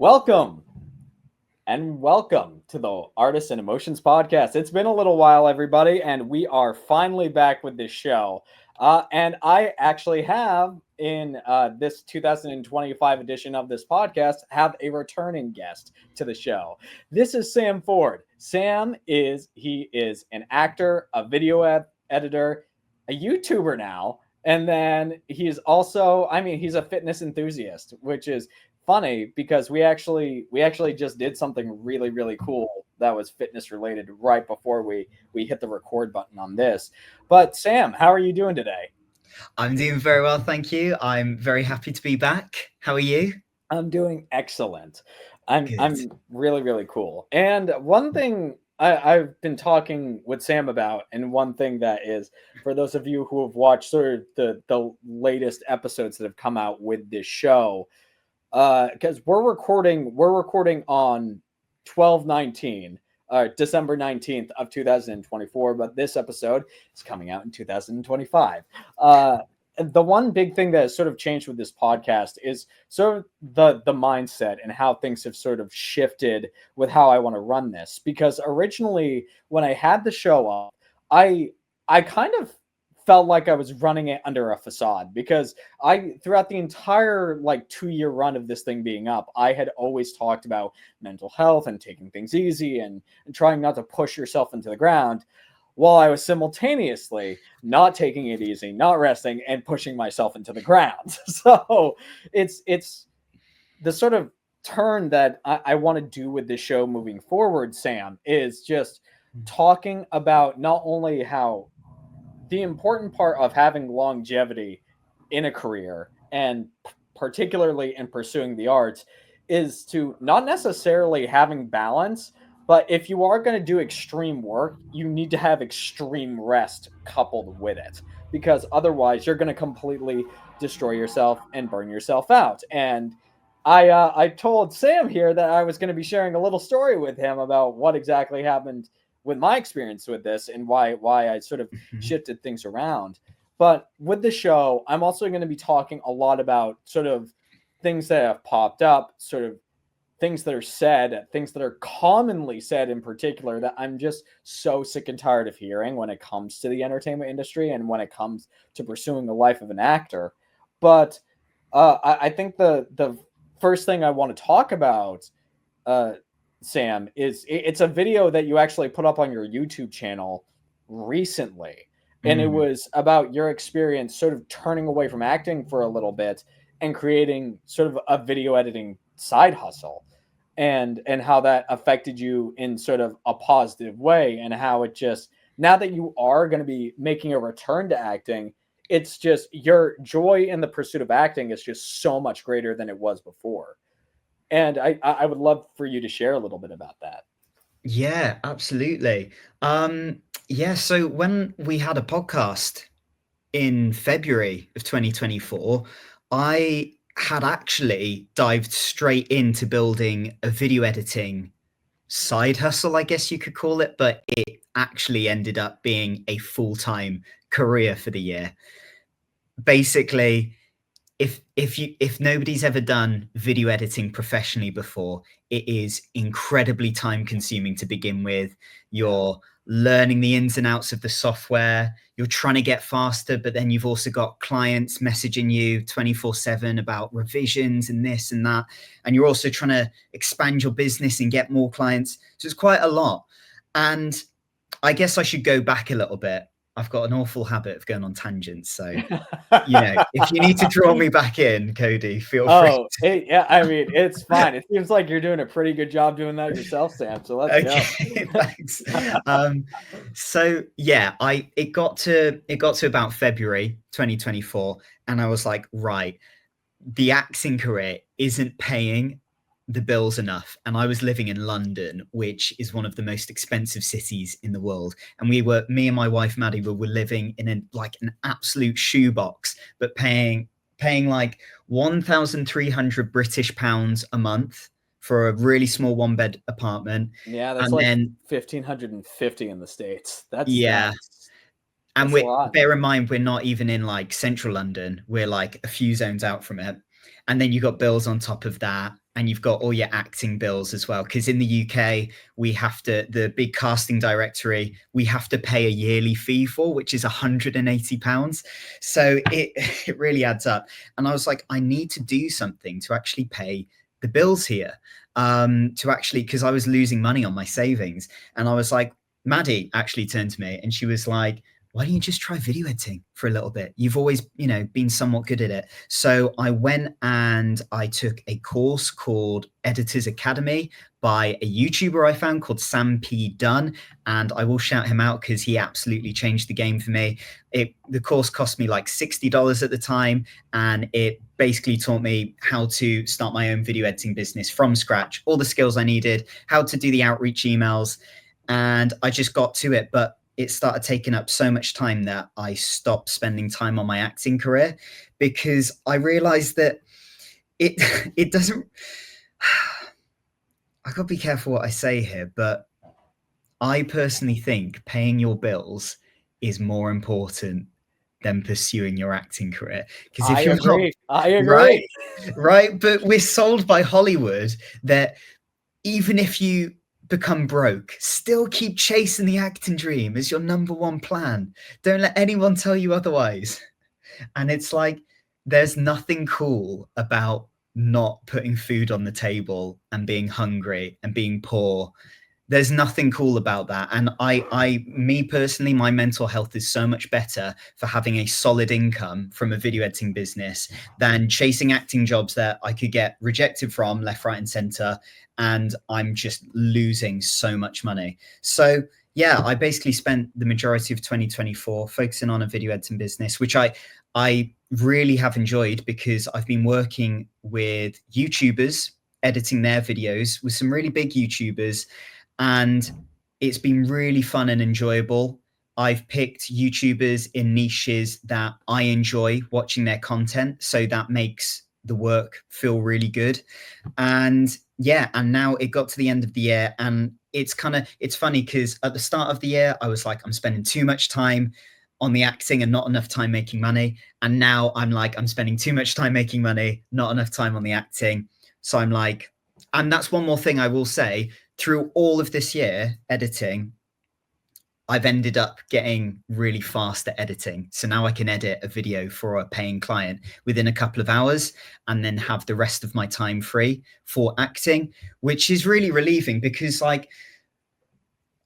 Welcome welcome to the Artists and Emotions podcast. It's been a little while, everybody, and we are finally back with this show. And I actually have in this 2025 edition of this podcast have a returning guest to the show. This is Sam Ford. Sam is an actor, a video editor, a YouTuber now, and then he's also, he's a fitness enthusiast, which is funny because we actually just did something really cool that was fitness related right before we hit the record button on this. But Sam, how are you doing today? I'm doing very well, thank you. I'm very happy to be back. How are you? I'm doing excellent. I'm Good. really cool. And one thing I've been talking with Sam about, and one thing that is, for those of you who have watched sort of the latest episodes that have come out with this show, because we're recording on 12/19, December 19th of 2024, but this episode is coming out in 2025. The one big thing that has sort of changed with this podcast is sort of the mindset and how things have sort of shifted with how I want to run this. Because originally, when I had the show up, I kind of felt like I was running it under a facade, because throughout the entire 2-year run of this thing being up, I had always talked about mental health and taking things easy and trying not to push yourself into the ground, while I was simultaneously not taking it easy, not resting, and pushing myself into the ground. So it's the sort of turn that I want to do with this show moving forward, Sam, is just talking about not only how the important part of having longevity in a career, and particularly in pursuing the arts, is to not necessarily having balance, but if you are going to do extreme work, you need to have extreme rest coupled with it, because otherwise you're going to completely destroy yourself and burn yourself out. And I told Sam here that I was going to be sharing a little story with him about what exactly happened with my experience with this and why I sort of shifted things around. But with the show, I'm also going to be talking a lot about sort of things that have popped up, sort of things that are said, things that are commonly said in particular, that I'm just so sick and tired of hearing when it comes to the entertainment industry and when it comes to pursuing the life of an actor. But I think the first thing I want to talk about, Sam, is it's a video that you actually put up on your YouTube channel recently. And it was about your experience sort of turning away from acting for a little bit and creating sort of a video editing side hustle, and how that affected you in sort of a positive way, and how it just, now that you are going to be making a return to acting, it's just your joy in the pursuit of acting is just so much greater than it was before. And I would love for you to share a little bit about that. Yeah, absolutely. Yeah, so when we had a podcast in February of 2024, I had actually dived straight into building a video editing side hustle, I guess you could call it, but it actually ended up being a full-time career for the year. Basically, if nobody's ever done video editing professionally before, it is incredibly time consuming to begin with. You're learning the ins and outs of the software, you're trying to get faster, but then you've also got clients messaging you 24/7 about revisions and this and that, and you're also trying to expand your business and get more clients, so it's quite a lot. And I guess I should go back a little bit. I've got an awful habit of going on tangents, so if you need to draw me back in, Cody, feel free. Yeah, it's fine. It seems like you're doing a pretty good job doing that yourself, Sam. So let's go. Okay, thanks. So yeah, it got to about February 2024, and I was like, right, the acting career isn't paying the bills enough. And I was living in London, which is one of the most expensive cities in the world. And me and my wife Maddie were living in an absolute shoebox, but paying like 1,300 British pounds a month for a really small one-bed apartment. Yeah, that's And like then 1,550 in the States. yeah. And That's a lot. bear in mind, we're not even in like central London. We're like a few zones out from it. And then you got bills on top of that. and you've got all your acting bills as well. Because in the UK, we have to, the big casting directory, we have to pay a yearly fee for, which is £180. So it really adds up. And I was like, I need to do something to actually pay the bills here. To actually, because I was losing money on my savings. And I was like, Maddie actually turned to me and she was like, why don't you just try video editing for a little bit? You've always, been somewhat good at it. So I went and I took a course called Editors Academy by a YouTuber I found called Sam P. Dunn. And I will shout him out because he absolutely changed the game for me. The course cost me like $60 at the time. And it basically taught me how to start my own video editing business from scratch, all the skills I needed, how to do the outreach emails. And I just got to it. But it started taking up so much time that I stopped spending time on my acting career because I realized that it doesn't. I got to be careful what I say here, but I personally think paying your bills is more important than pursuing your acting career. Because if you're not, I agree. right, but we're sold by Hollywood that even if you become broke, still keep chasing the acting dream as your number one plan. Don't let anyone tell you otherwise. And it's like, there's nothing cool about not putting food on the table and being hungry and being poor. There's nothing cool about that. And me personally, my mental health is so much better for having a solid income from a video editing business than chasing acting jobs that I could get rejected from left, right, and center. And I'm just losing so much money. So yeah, I basically spent the majority of 2024 focusing on a video editing business, which I really have enjoyed because I've been working with YouTubers, editing their videos with some really big YouTubers. And it's been really fun and enjoyable. I've picked YouTubers in niches that I enjoy watching their content. So that makes the work feel really good. And yeah, and now it got to the end of the year and it's funny because at the start of the year, I was like, I'm spending too much time on the acting and not enough time making money. And now I'm like, I'm spending too much time making money, not enough time on the acting. So I'm like, and that's one more thing I will say, through all of this year editing, I've ended up getting really fast at editing. So now I can edit a video for a paying client within a couple of hours and then have the rest of my time free for acting, which is really relieving because, like,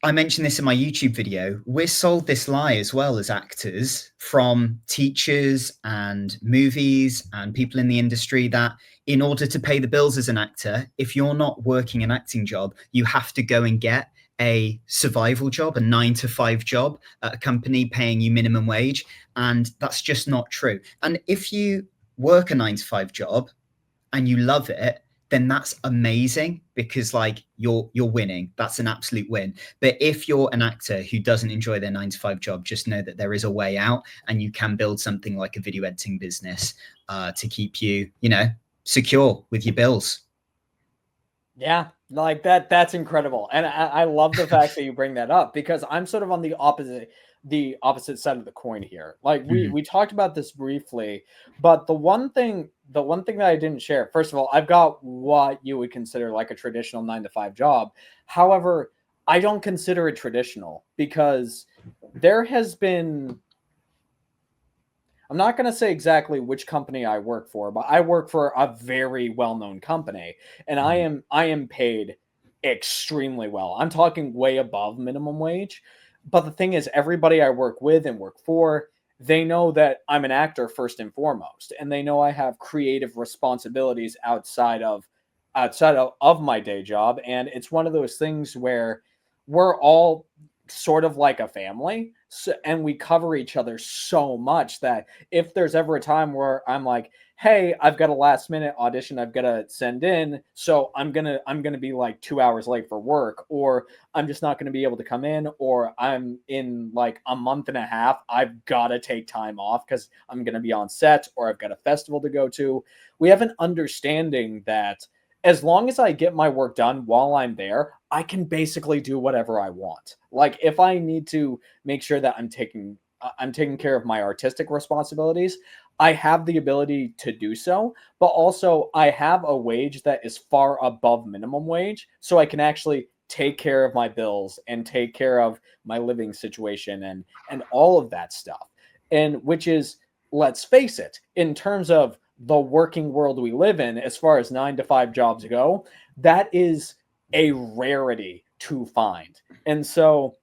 I mentioned this in my YouTube video, we're sold this lie as well as actors from teachers and movies and people in the industry that in order to pay the bills as an actor, if you're not working an acting job, you have to go and get a survival job, a 9-to-5 job at a company paying you minimum wage. And that's just not true. And if you work a 9-to-5 job and you love it, then that's amazing because like you're winning. That's an absolute win. But if you're an actor who doesn't enjoy their 9-to-5 job, just know that there is a way out and you can build something like a video editing business to keep you, secure with your bills. Yeah, like that's incredible. And I love the fact that you bring that up because I'm sort of on the opposite side of the coin here. Like we talked about this briefly, but the one thing that I didn't share, first of all, I've got what you would consider like a traditional 9-to-5 job. However, I don't consider it traditional because there has been, I'm not going to say exactly which company I work for, but I work for a very well-known company and I am paid extremely well. I'm talking way above minimum wage. But the thing is, everybody I work with and work for, they know that I'm an actor first and foremost, and they know I have creative responsibilities outside of my day job. And it's one of those things where we're all sort of like a family. So, and we cover each other so much that if there's ever a time where I'm like, hey, I've got a last minute audition I've got to send in, so I'm gonna be like 2 hours late for work, or I'm just not gonna be able to come in, or I'm in like a month and a half, I've got to take time off because I'm gonna be on set or I've got a festival to go to. We have an understanding that as long as I get my work done while I'm there, I can basically do whatever I want. Like if I need to make sure that I'm taking care of my artistic responsibilities, I have the ability to do so, but also I have a wage that is far above minimum wage, so I can actually take care of my bills and take care of my living situation and all of that stuff. And which is, let's face it, in terms of the working world we live in, as far as 9 to 5 jobs go, that is a rarity to find. And so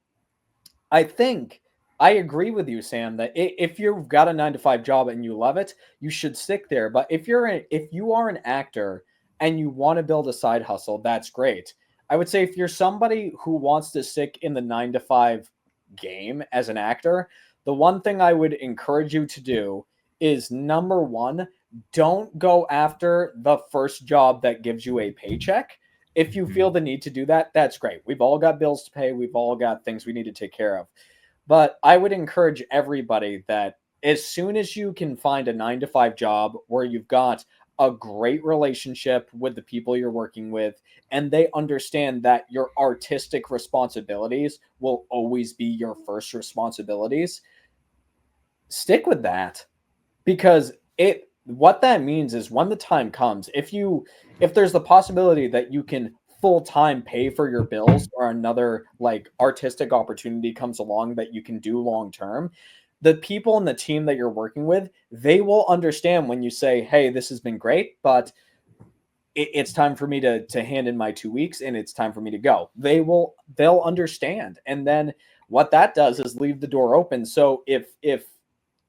I think I agree with you, Sam, that if you've got a 9 to 5 job and you love it, you should stick there. But if you are an actor and you want to build a side hustle, that's great. I would say if you're somebody who wants to stick in the 9 to 5 game as an actor, the one thing I would encourage you to do is, number one, don't go after the first job that gives you a paycheck. If you feel Mhm. the need to do that, that's great. We've all got bills to pay. We've all got things we need to take care of. But I would encourage everybody that as soon as you can find a 9 to 5 job where you've got a great relationship with the people you're working with, and they understand that your artistic responsibilities will always be your first responsibilities, stick with that, because it what that means is when the time comes, if there's the possibility that you can full time pay for your bills, or another like artistic opportunity comes along that you can do long term, the people in the team that you're working with, they will understand when you say, hey, this has been great, but it's time for me to hand in my 2 weeks and it's time for me to go. They'll understand. And then what that does is leave the door open. So if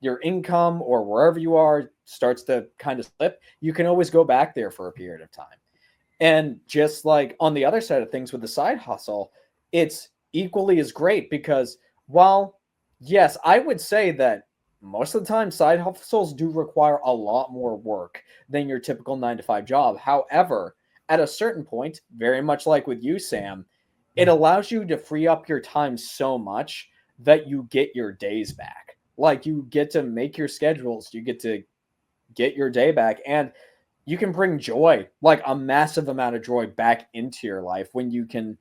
your income or wherever you are starts to kind of slip, you can always go back there for a period of time. And just like on the other side of things with the side hustle, it's equally as great because while, yes, I would say that most of the time side hustles do require a lot more work than your typical 9 to 5 job. However, at a certain point, very much like with you, Sam, it allows you to free up your time so much that you get your days back. Like you get to make your schedules, you get to get your day back, and you can bring joy, like a massive amount of joy back into your life when you can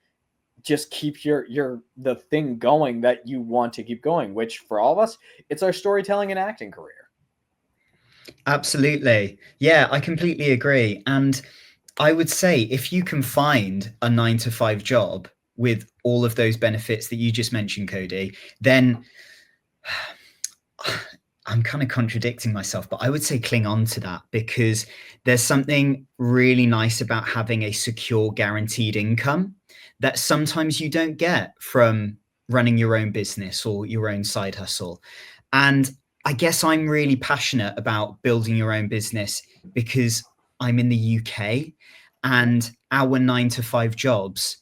just keep your the thing going that you want to keep going, which for all of us, it's our storytelling and acting career. Absolutely. Yeah, I completely agree. And I would say if you can find a 9 to 5 job with all of those benefits that you just mentioned, Cody, then I'm kind of contradicting myself, but I would say cling on to that because there's something really nice about having a secure, guaranteed income that sometimes you don't get from running your own business or your own side hustle. And I guess I'm really passionate about building your own business because I'm in the UK and our 9 to 5 jobs,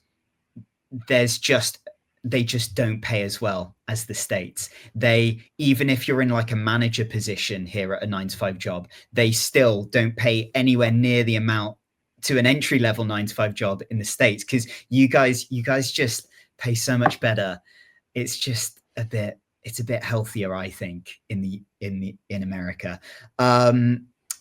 there's just they just don't pay as well as the States. They, even if you're in like a manager position here at a 9 to 5 job, they still don't pay anywhere near the amount to an entry level 9 to 5 job in the States because you guys just pay so much better. It's just a bit healthier, I think, in America.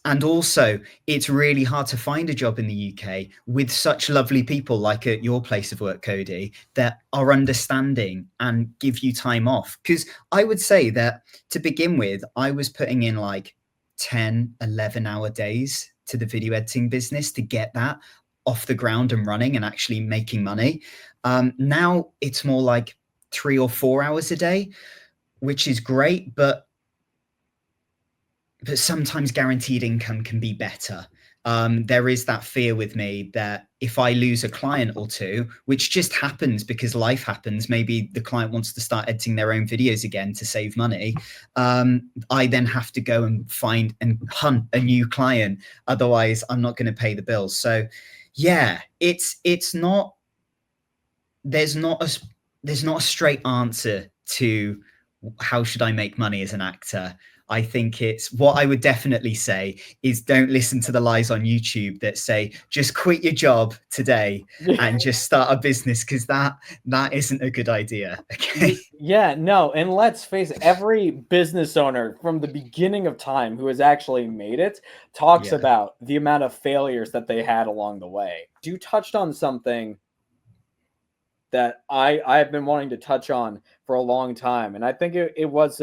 And also, it's really hard to find a job in the UK with such lovely people like at your place of work, Cody, that are understanding and give you time off. Because I would say that to begin with, I was putting in like 10, 11-hour days to the video editing business to get that off the ground and running and actually making money. Now it's more like 3 or 4 hours a day, which is great, but sometimes guaranteed income can be better. There is that fear with me that if I lose a client or two, which just happens because life happens, maybe the client wants to start editing their own videos again to save money. I then have to go and find and hunt a new client. Otherwise, I'm not going to pay the bills. So, yeah, it's not there's not a there's not a straight answer to how should I make money as an actor. I think it's what I would definitely say is don't listen to the lies on YouTube that say just quit your job today and just start a business because that isn't a good idea. Okay. Yeah, no, and let's face it, every business owner from the beginning of time who has actually made it talks Yeah. about the amount of failures that they had along the way. You touched on something that I've been wanting to touch on for a long time, and I think it was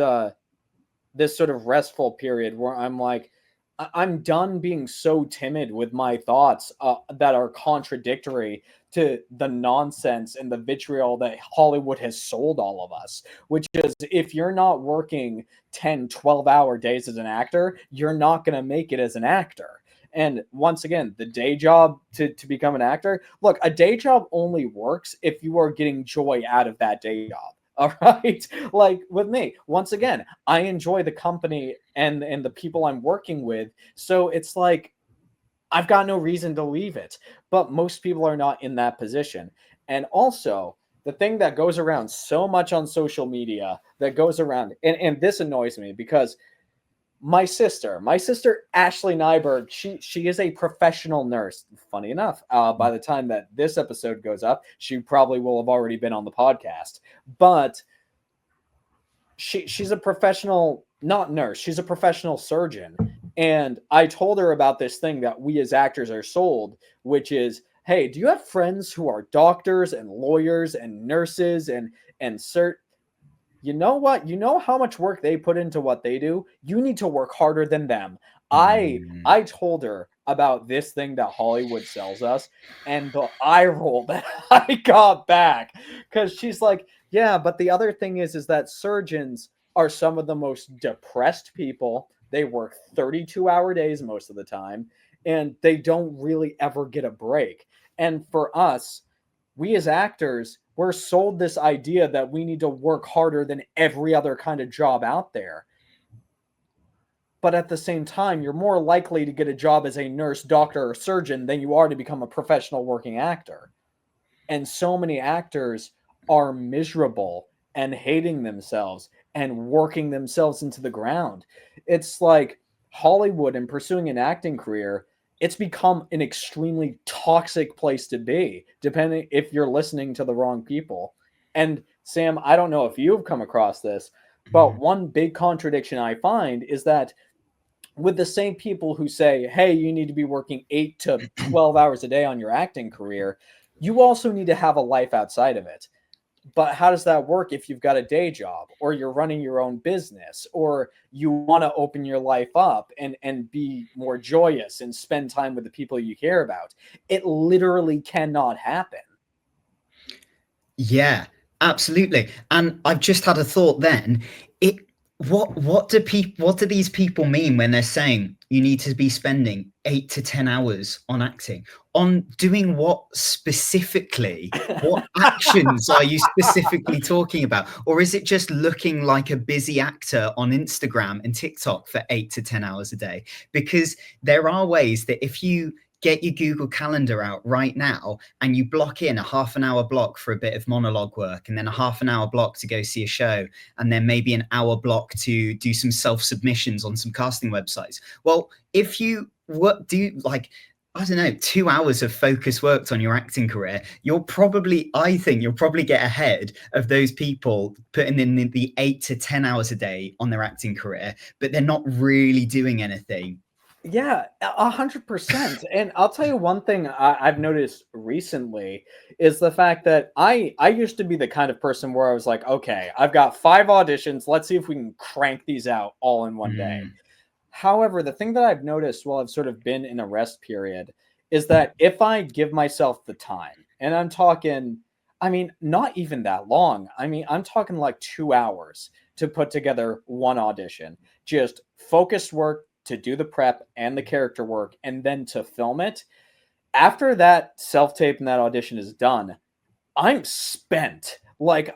this sort of restful period where I'm like, I'm done being so timid with my thoughts that are contradictory to the nonsense and the vitriol that Hollywood has sold all of us, which is if you're not working 10, 12-hour days as an actor, you're not going to make it as an actor. And once again, the day job to become an actor, look, a day job only works if you are getting joy out of that day job. All right. Like with me, once again, I enjoy the company and the people I'm working with. So it's like I've got no reason to leave it. But most people are not in that position. And also, the thing that goes around so much on social media that goes around, and this annoys me because my sister Ashley Nyberg, she is a professional nurse. Funny enough, by the time that this episode goes up, she probably will have already been on the podcast. But she's a professional, not nurse, she's a professional surgeon. And I told her about this thing that we as actors are sold, which is, hey, do you have friends who are doctors and lawyers and nurses and cert? You know what? You know how much work they put into what they do? You need to work harder than them. I Mm. I told her about this thing that Hollywood sells us, and the eye roll that I got back, because she's like, yeah, but the other thing is that surgeons are some of the most depressed people. They work 32-hour days most of the time, and they don't really ever get a break. And for us, we as actors, we're sold this idea that we need to work harder than every other kind of job out there. But at the same time, you're more likely to get a job as a nurse, doctor, or surgeon than you are to become a professional working actor. And so many actors are miserable and hating themselves and working themselves into the ground. It's like Hollywood and pursuing an acting career, it's become an extremely toxic place to be, depending if you're listening to the wrong people. And Sam, I don't know if you've come across this, but one big contradiction I find is that with the same people who say, hey, you need to be working 8 to 12 hours a day on your acting career, you also need to have a life outside of it. But how does that work if you've got a day job or you're running your own business or you want to open your life up and be more joyous and spend time with the people you care about? It literally cannot happen. Yeah, absolutely. And I've just had a thought then. It what do these people mean when they're saying you need to be spending 8 to 10 hours on acting? On doing what specifically? What actions are you specifically talking about? Or is it just looking like a busy actor on Instagram and TikTok for 8 to 10 hours a day? Because there are ways that if you get your Google Calendar out right now and you block in a half an hour block for a bit of monologue work and then a half an hour block to go see a show and then maybe an hour block to do some self submissions on some casting websites. Well, if you do like, I don't know, 2 hours of focus worked on your acting career, I think you'll probably get ahead of those people putting in the 8 to 10 hours a day on their acting career, but they're not really doing anything. Yeah, 100%. And I'll tell you one thing I've noticed recently is the fact that I used to be the kind of person where I was like, okay, I've got 5 auditions. Let's see if we can crank these out all in one day. Mm, However, the thing that I've noticed while I've sort of been in a rest period is that if I give myself the time, and I'm talking, I mean, not even that long. I mean, I'm talking like 2 hours to put together one audition, just focused work to do the prep and the character work, and then to film it. After that self tape and that audition is done, I'm spent. But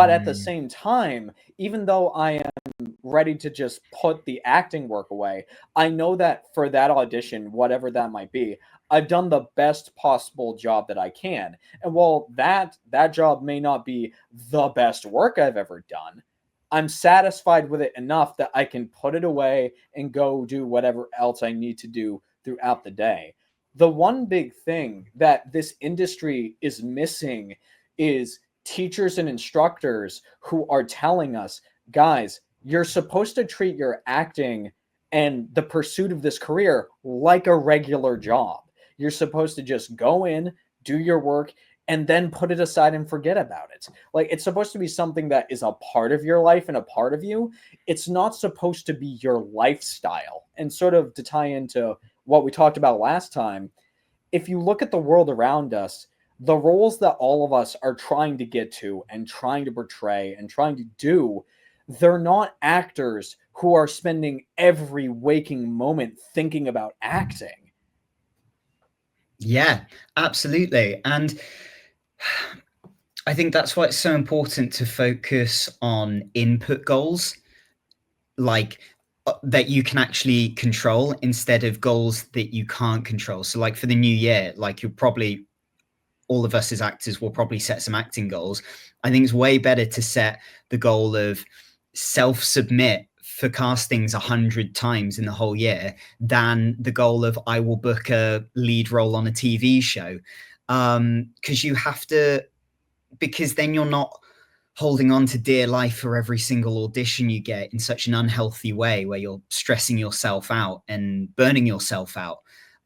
at the mm. same time, even though I am ready to just put the acting work away, I know that for that audition, whatever that might be, I've done the best possible job that I can. And while that job may not be the best work I've ever done, I'm satisfied with it enough that I can put it away and go do whatever else I need to do throughout the day. The one big thing that this industry is missing is teachers and instructors who are telling us, guys, you're supposed to treat your acting and the pursuit of this career like a regular job. You're supposed to just go in, do your work, and then put it aside and forget about it. Like, it's supposed to be something that is a part of your life and a part of you. It's not supposed to be your lifestyle. And sort of to tie into what we talked about last time, if you look at the world around us, the roles that all of us are trying to get to and trying to portray and trying to do, they're not actors who are spending every waking moment thinking about acting. Yeah, absolutely. And I think that's why it's so important to focus on input goals, like that you can actually control instead of goals that you can't control. So, like for the new year, like you'll probably, all of us as actors will probably set some acting goals. I think it's way better to set the goal of self-submit for castings 100 times in the whole year than the goal of I will book a lead role on a TV show. Because you have to, because then you're not holding on to dear life for every single audition you get in such an unhealthy way where you're stressing yourself out and burning yourself out.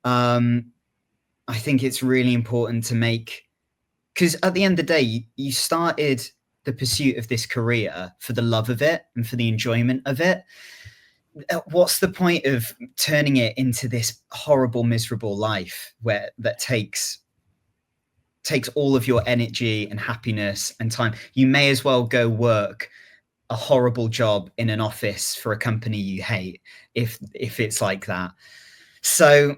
I think it's really important to make, because at the end of the day, you started the pursuit of this career for the love of it and for the enjoyment of it. What's the point of turning it into this horrible, miserable life where that takes all of your energy and happiness and time? You may as well go work a horrible job in an office for a company you hate if it's like that. So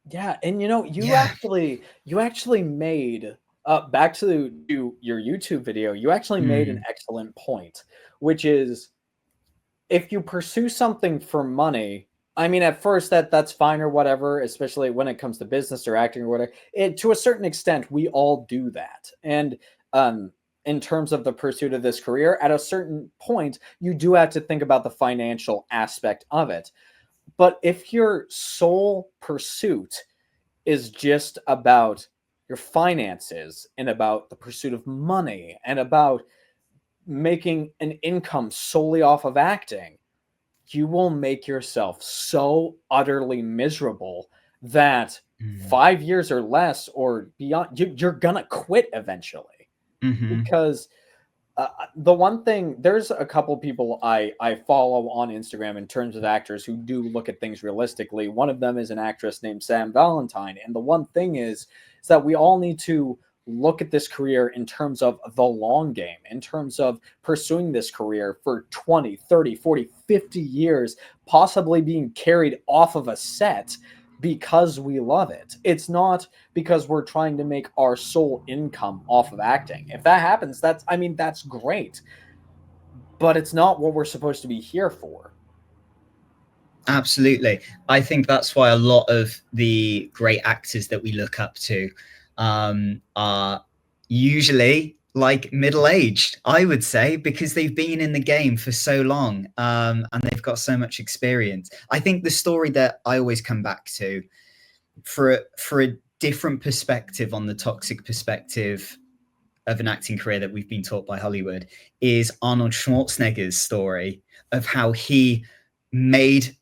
Yeah, and you yeah. actually made back to your YouTube video, you actually made an excellent point, which is if you pursue something for money, I mean, at first that's fine or whatever, especially when it comes to business or acting or whatever. It, to a certain extent, we all do that. And in terms of the pursuit of this career, at a certain point, you do have to think about the financial aspect of it. But if your sole pursuit is just about your finances and about the pursuit of money and about making an income solely off of acting, you will make yourself so utterly miserable that 5 years or less or beyond, you're gonna quit eventually. Because the one thing, there's a couple people I follow on Instagram in terms of actors who do look at things realistically. One of them is an actress named Sam Valentine, and the one thing is that we all need to look at this career in terms of the long game, in terms of pursuing this career for 20, 30, 40, 50 years, possibly being carried off of a set because we love it. It's not because we're trying to make our sole income off of acting. If that happens, that's great. But it's not what we're supposed to be here for. Absolutely. I think that's why a lot of the great actors that we look up to are usually like middle-aged, I would say, because they've been in the game for so long and they've got so much experience. I think the story that I always come back to for a different perspective on the toxic perspective of an acting career that we've been taught by Hollywood is Arnold Schwarzenegger's story of how he made,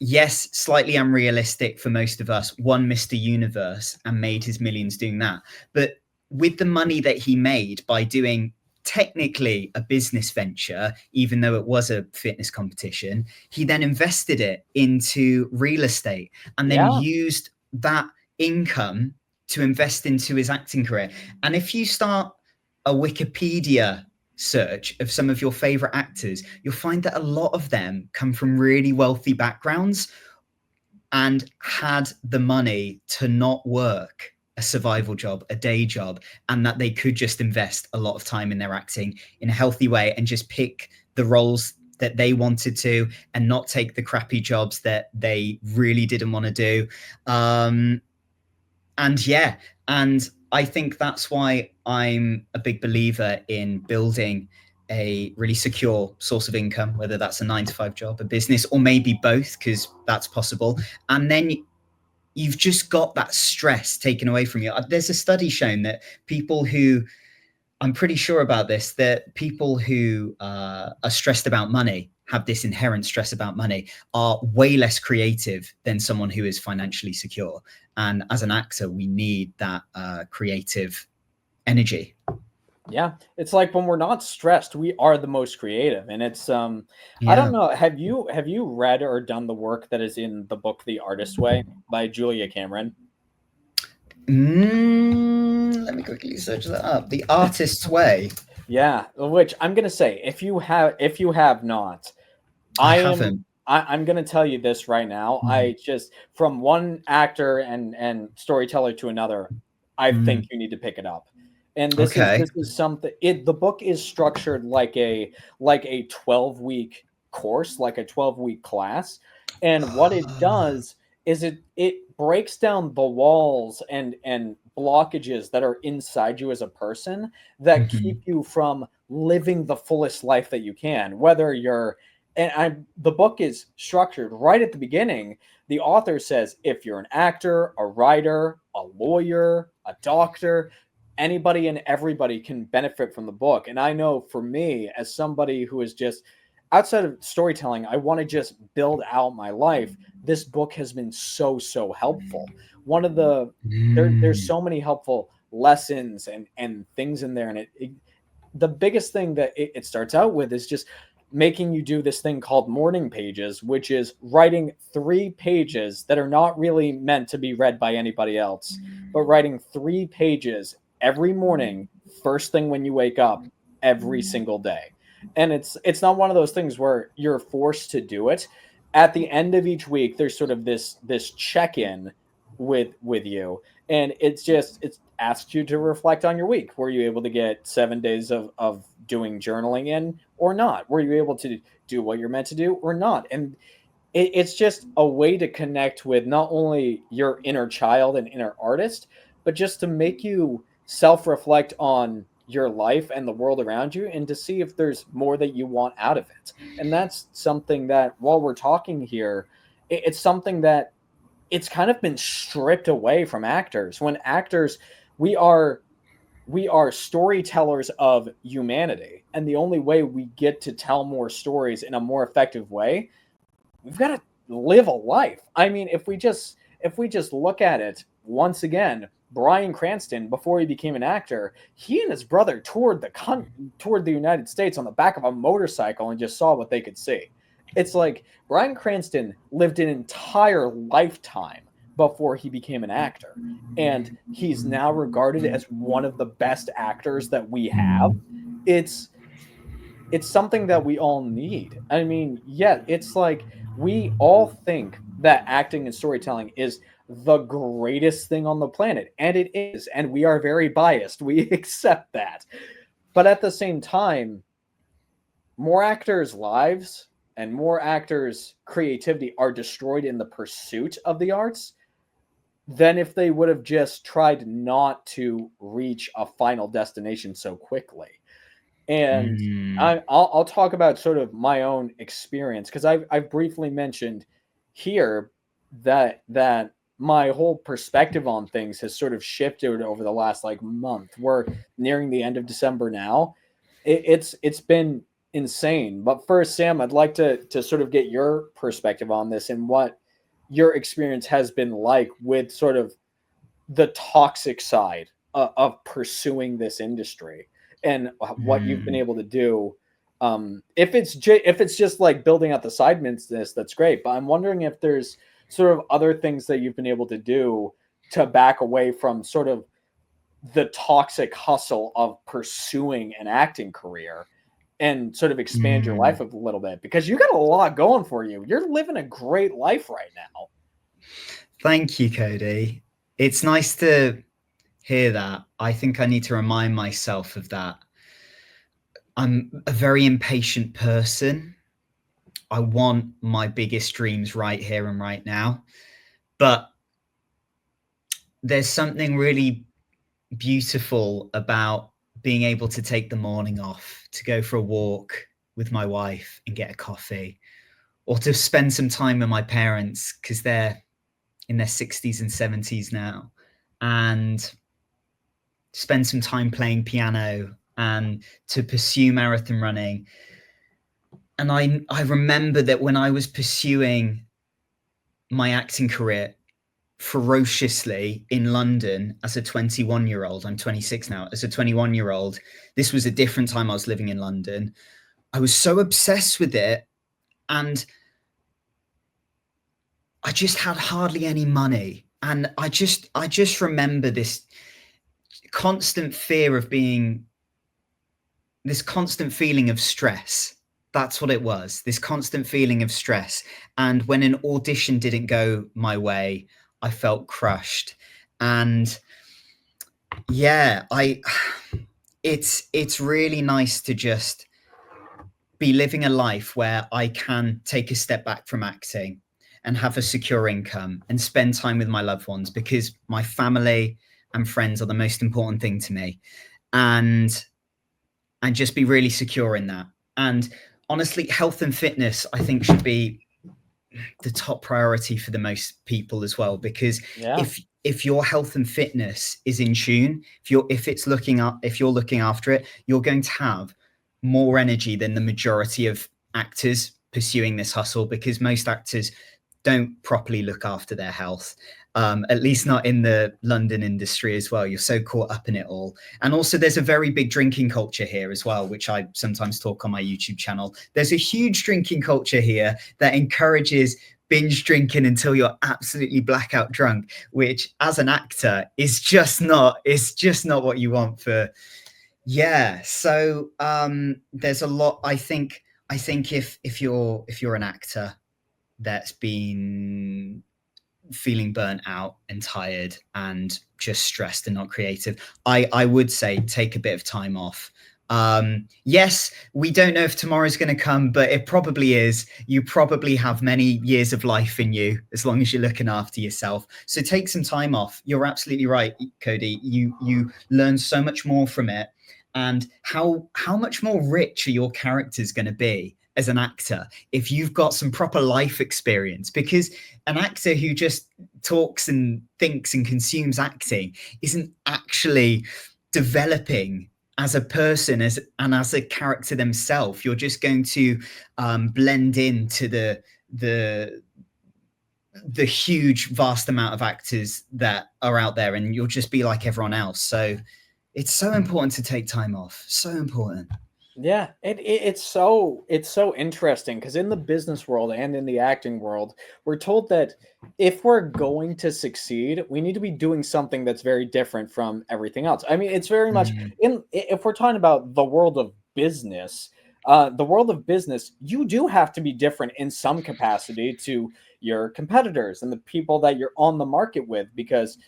yes, slightly unrealistic for most of us, one Mr. Universe and made his millions doing that. But with the money that he made by doing technically a business venture, even though it was a fitness competition, he then invested it into real estate and then Yeah. used that income to invest into his acting career. And if you start a Wikipedia search of some of your favorite actors, you'll find that a lot of them come from really wealthy backgrounds and had the money to not work a survival job, a day job, and that they could just invest a lot of time in their acting in a healthy way and just pick the roles that they wanted to and not take the crappy jobs that they really didn't want to do. And yeah, and I think that's why I'm a big believer in building a really secure source of income, whether that's a 9 to 5 job, a business, or maybe both, because that's possible. And then you've just got that stress taken away from you. There's a study shown that people who, I'm pretty sure about this, that people who are stressed about money, have this inherent stress about money, are way less creative than someone who is financially secure. And as an actor, we need that creative energy. Yeah, it's like when we're not stressed, we are the most creative, and it's I don't Yeah. know. Have you read or done the work that is in the book The Artist Way by Julia Cameron? Let me quickly search that up. The Artist's Way. Yeah, which I'm gonna say, if you have not, I I am haven't. I'm gonna tell you this right now. Mm, I just from one actor and storyteller to another, I think mm. you need to pick it up. And this is Okay. this is something the book is structured like a 12-week course, like a 12-week class. And what it Ah, does is it breaks down the walls and blockages that are inside you as a person that keep mhm, you from living the fullest life that you can, whether you're the book is structured right at the beginning. The author says if you're an actor, a writer, a lawyer, a doctor, anybody and everybody can benefit from the book. And I know for me, as somebody who is just outside of storytelling, I want to just build out my life. This book has been so helpful. One of the there's mm, so many helpful lessons and things in there, and the biggest thing that it starts out with is just making you do this thing called morning pages, which is writing 3 pages that are not really meant to be read by anybody else, but writing 3 pages every morning, first thing when you wake up, every single day. And it's not one of those things where you're forced to do it. At the end of each week, there's sort of this check-in with you, and it's asked you to reflect on your week. Were you able to get 7 days of doing journaling in or not? Were you able to do what you're meant to do or not? And it's just a way to connect with not only your inner child and inner artist, but just to make you self-reflect on your life and the world around you, and to see if there's more that you want out of it. And that's something that, while we're talking here, it's something that it's kind of been stripped away from actors. When actors, we are we are storytellers of humanity, and the only way we get to tell more stories in a more effective way, we've got to live a life. I mean, if we just look at it once again, Bryan Cranston, before he became an actor, he and his brother toured the United States on the back of a motorcycle and just saw what they could see. It's like Bryan Cranston lived an entire lifetime before he became an actor, and he's now regarded as one of the best actors that we have. It's it's something that we all need. I mean, yeah, it's like we all think that acting and storytelling is the greatest thing on the planet, and it is, and we are very biased. We accept that. But at the same time, more actors' lives and more actors' creativity are destroyed in the pursuit of the arts than if they would have just tried not to reach a final destination so quickly. And mm, I'll talk about sort of my own experience, because I've briefly mentioned here that my whole perspective on things has sort of shifted over the last like month. We're nearing the end of December now. It's been insane. But first, Sam, I'd like to sort of get your perspective on this and what your experience has been like with sort of the toxic side of pursuing this industry, and what you've been mm. able to do. If it's just like building out the side business, that's great. But I'm wondering if there's sort of other things that you've been able to do to back away from sort of the toxic hustle of pursuing an acting career and sort of expand your life Mm. a little bit, because you got a lot going for you. You're living a great life right now. Thank you, Cody. It's nice to hear that. I think I need to remind myself of that. I'm a very impatient person. I want my biggest dreams right here and right now. But there's something really beautiful about being able to take the morning off, to go for a walk with my wife and get a coffee, or to spend some time with my parents because they're in their 60s and 70s now, and spend some time playing piano and to pursue marathon running. And I remember that when I was pursuing my acting career, ferociously in London as a 21-year-old. I'm 26 now. As a 21-year-old, this was a different time I was living in London. I was so obsessed with it, and I just had hardly any money. And I just remember this constant fear of being this constant feeling of stress. That's what it was. This constant feeling of stress. And when an audition didn't go my way, I felt crushed. And yeah, it's really nice to just be living a life where I can take a step back from acting and have a secure income and spend time with my loved ones, because my family and friends are the most important thing to me. And just be really secure in that. And honestly, health and fitness, I think, should be the top priority for the most people as well, because Yeah. if your health and fitness is in tune, if you're looking after it, you're going to have more energy than the majority of actors pursuing this hustle, because most actors don't properly look after their health. At least not in the London industry as well. You're so caught up in it all. And also, there's a very big drinking culture here as well, which I sometimes talk on my YouTube channel. There's a huge drinking culture here that encourages binge drinking until you're absolutely blackout drunk, which as an actor is just not, what you want for. Yeah. So there's a lot. I think if you're an actor that's been feeling burnt out and tired and just stressed and not creative, I would say take a bit of time off. Yes, we don't know if tomorrow's going to come, but it probably is. You probably have many years of life in you as long as you're looking after yourself. So take some time off. You're absolutely right, Cody. You learn so much more from it. And how much more rich are your characters going to be as an actor if you've got some proper life experience? Because an actor who just talks and thinks and consumes acting isn't actually developing as a person and as a character themselves. You're just going to blend into the huge vast amount of actors that are out there, and you'll just be like everyone else. So it's so important to take time off. So important. Yeah, it's so interesting because in the business world and in the acting world, we're told that if we're going to succeed, we need to be doing something that's very different from everything else. I mean, it's very much Mm. if we're talking about the world of business, you do have to be different in some capacity to your competitors and the people that you're on the market with, because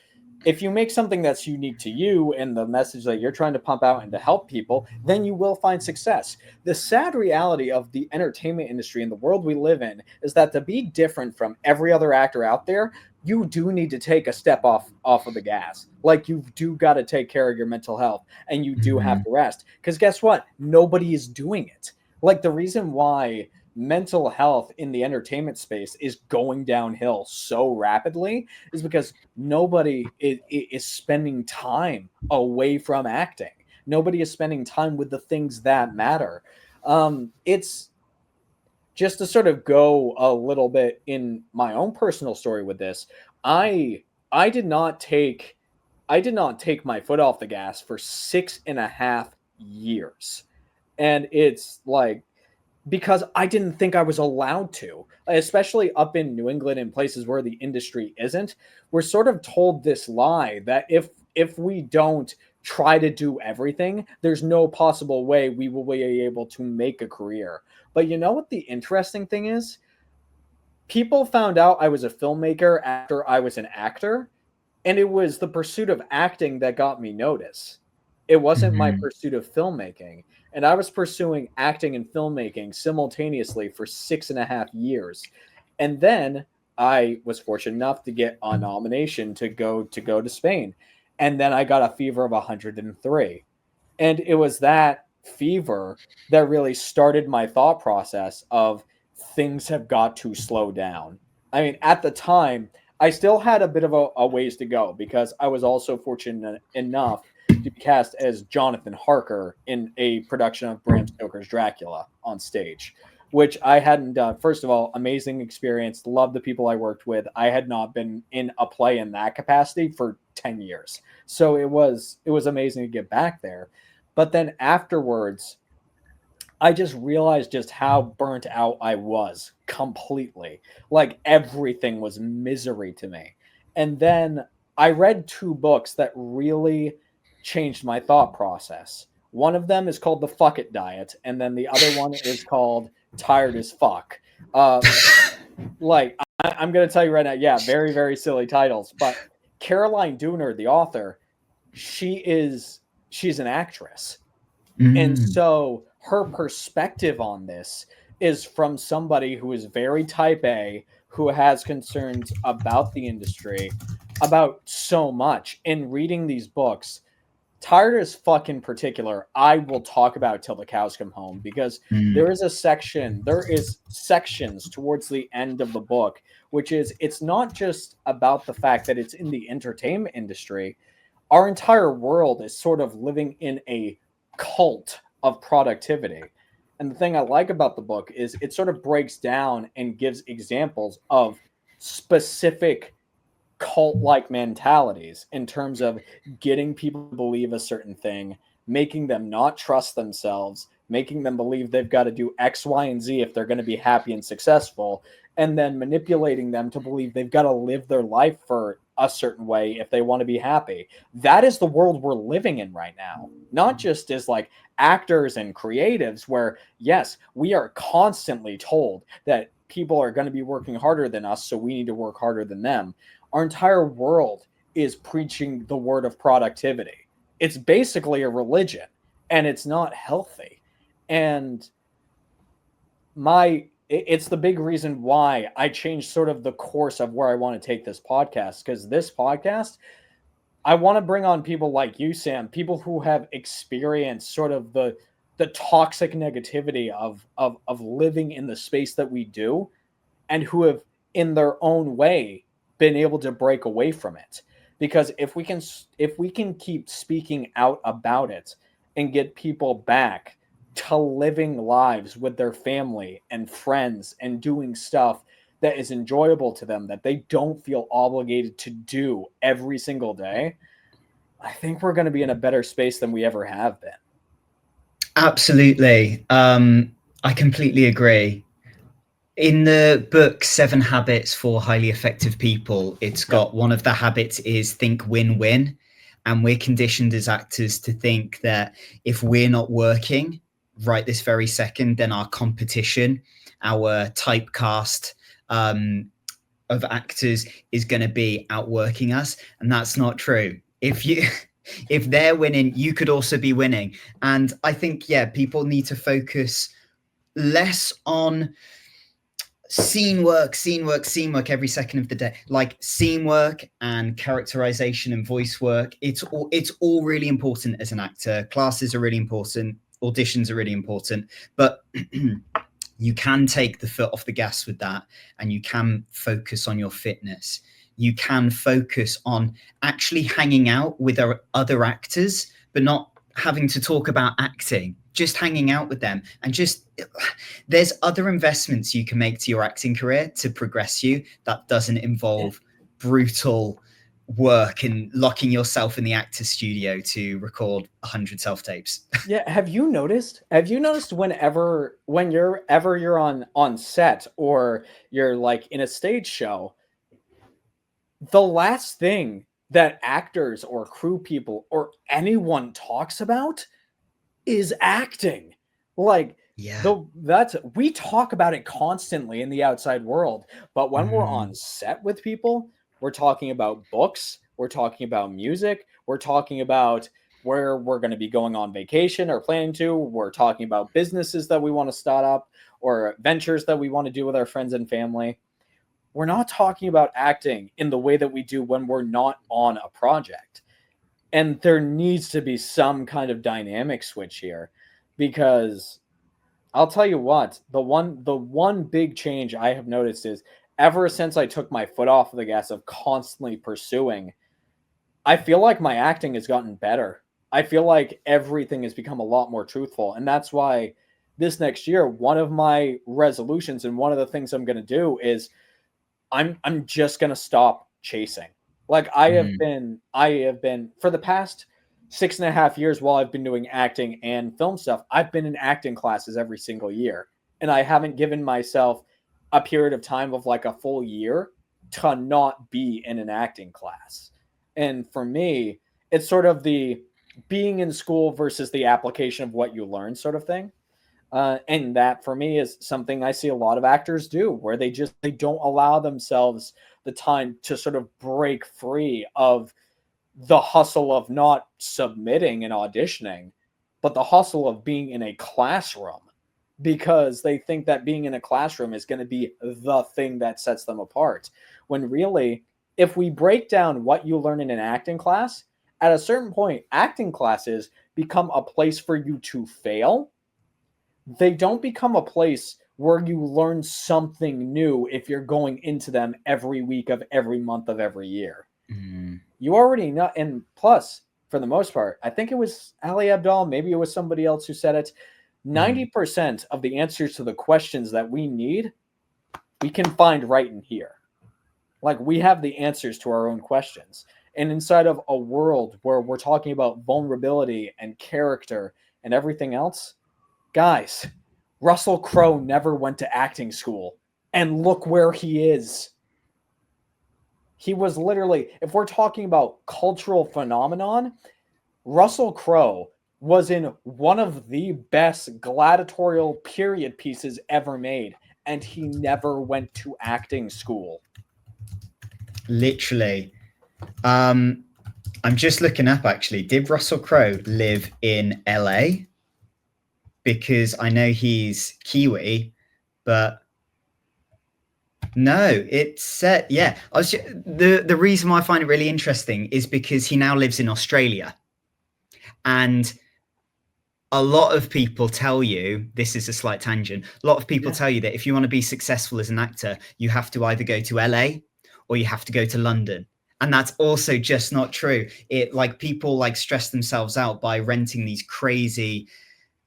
if you make something that's unique to you and the message that you're trying to pump out and to help people, then you will find success. The sad reality of the entertainment industry and the world we live in is that to be different from every other actor out there, you do need to take a step off of the gas. Like you do got to take care of your mental health and you do have Mm-hmm. to rest. Because guess what? Nobody is doing it. Like the reason why mental health in the entertainment space is going downhill so rapidly is because nobody is spending time away from acting. Nobody is spending time with the things that matter. It's just to sort of go a little bit in my own personal story with this. I I did not take I did not take my foot off the gas for 6.5 years, and it's like because I didn't think I was allowed to, especially up in New England and places where the industry isn't. We're sort of told this lie that if we don't try to do everything, there's no possible way we will be able to make a career. But you know what the interesting thing is? People found out I was a filmmaker after I was an actor, and it was the pursuit of acting that got me notice. It wasn't my Mm-hmm. pursuit of filmmaking. And I was pursuing acting and filmmaking simultaneously for 6.5 years. And then I was fortunate enough to get a nomination to go to Spain. And then I got a fever of 103. And it was that fever that really started my thought process of things have got to slow down. I mean, at the time, I still had a bit of a ways to go because I was also fortunate enough to be cast as Jonathan Harker in a production of Bram Stoker's Dracula on stage. which I hadn't done. First of all, amazing experience. Love the people I worked with. I had not been in a play in that capacity for 10 years. So it was amazing to get back there. But then afterwards, I just realized just how burnt out I was completely. Like everything was misery to me. And then I read two books that really changed my thought process. One of them is called The Fuck It Diet, and then the other one is called Tired as Fuck. Uh, I'm going to tell you right now, yeah, very, very silly titles. But Caroline Dooner, the author, she's an actress, and Mm, so her perspective on this is from somebody who is very type A, who has concerns about the industry, about so much. In reading these books, Tired as Fuck in particular, I will talk about till the cows come home, because mm, there is sections towards the end of the book, which is, it's not just about the fact that it's in the entertainment industry. Our entire world is sort of living in a cult of productivity. And the thing I like about the book is it sort of breaks down and gives examples of specific cult like mentalities in terms of getting people to believe a certain thing, making them not trust themselves, making them believe they've got to do X, Y, and Z if they're going to be happy and successful, and then manipulating them to believe they've got to live their life for a certain way if they want to be happy. That is the world we're living in right now. Not just as like actors and creatives, where, yes, we are constantly told that people are going to be working harder than us, so we need to work harder than them. Our entire world is preaching the word of productivity. It's basically a religion, and it's not healthy. And it's the big reason why I changed sort of the course of where I want to take this podcast, because this podcast, I want to bring on people like you, Sam, people who have experienced sort of the toxic negativity of living in the space that we do, and who have in their own way been able to break away from it. Because if we can keep speaking out about it and get people back to living lives with their family and friends and doing stuff that is enjoyable to them, that they don't feel obligated to do every single day, I think we're going to be in a better space than we ever have been. absolutely. I completely agree. In the book Seven Habits for Highly Effective People, it's Yep. got one of the habits is think win-win. And we're conditioned as actors to think that if we're not working right this very second, then our competition, our typecast of actors is going to be outworking us. And that's not true. If they're winning, you could also be winning. And I think, yeah, people need to focus less on scene work every second of the day. Like scene work and characterization and voice work, it's all really important as an actor. Classes are really important, auditions are really important, but you can take the foot off the gas with that, and you can focus on your fitness. You can focus on actually hanging out with other actors, but not having to talk about acting, just hanging out with them. And just, there's other investments you can make to your acting career to progress you that doesn't involve brutal work and locking yourself in the actor's studio to record 100 self-tapes. Yeah, have you noticed when you're on set, or you're like in a stage show, the last thing that actors or crew people or anyone talks about is acting. Like, Yeah. that's we talk about it constantly in the outside world, but when we're on Mm. set with people, we're talking about books, we're talking about music, we're talking about where we're going to be going on vacation or planning to, we're talking about businesses that we want to start up, or ventures that we want to do with our friends and family. We're not talking about acting in the way that we do when we're not on a project. And there needs to be some kind of dynamic switch here, because I'll tell you what, the one big change I have noticed is, ever since I took my foot off of the gas of constantly pursuing, I feel like my acting has gotten better. I feel like everything has become a lot more truthful, and that's why this next year, one of my resolutions and one of the things I'm going to do is I'm just going to stop chasing. Like I have been for the past 6.5 years while I've been doing acting and film stuff, I've been in acting classes every single year. And I haven't given myself a period of time of like a full year to not be in an acting class. And for me, it's sort of the being in school versus the application of what you learn sort of thing. And that for me is something I see a lot of actors do, where they don't allow themselves the time to sort of break free of the hustle of not submitting and auditioning, but the hustle of being in a classroom, because they think that being in a classroom is going to be the thing that sets them apart. When really, if we break down what you learn in an acting class, at a certain point, acting classes become a place for you to fail. They don't become a place where you learn something new if you're going into them every week of every month of every year. You already know. And plus, for the most part, I think it was Ali Abdaal, maybe it was somebody else who said it. 90% of the answers to the questions that we need, we can find right in here. Like, we have the answers to our own questions. And inside of a world where we're talking about vulnerability and character and everything else, guys, Russell Crowe never went to acting school. And look where he is. He was literally, if we're talking about cultural phenomenon, Russell Crowe was in one of the best gladiatorial period pieces ever made, and he never went to acting school. Literally. I'm just looking up, actually. Did Russell Crowe live in LA? Because I know he's Kiwi, but no, it's set. Yeah, the reason why I find it really interesting is because he now lives in Australia, and a lot of people tell you, this is a slight tangent, a lot of people tell you that if you want to be successful as an actor, you have to either go to LA or you have to go to London. And that's also just not true. It like people like stress themselves out by renting these crazy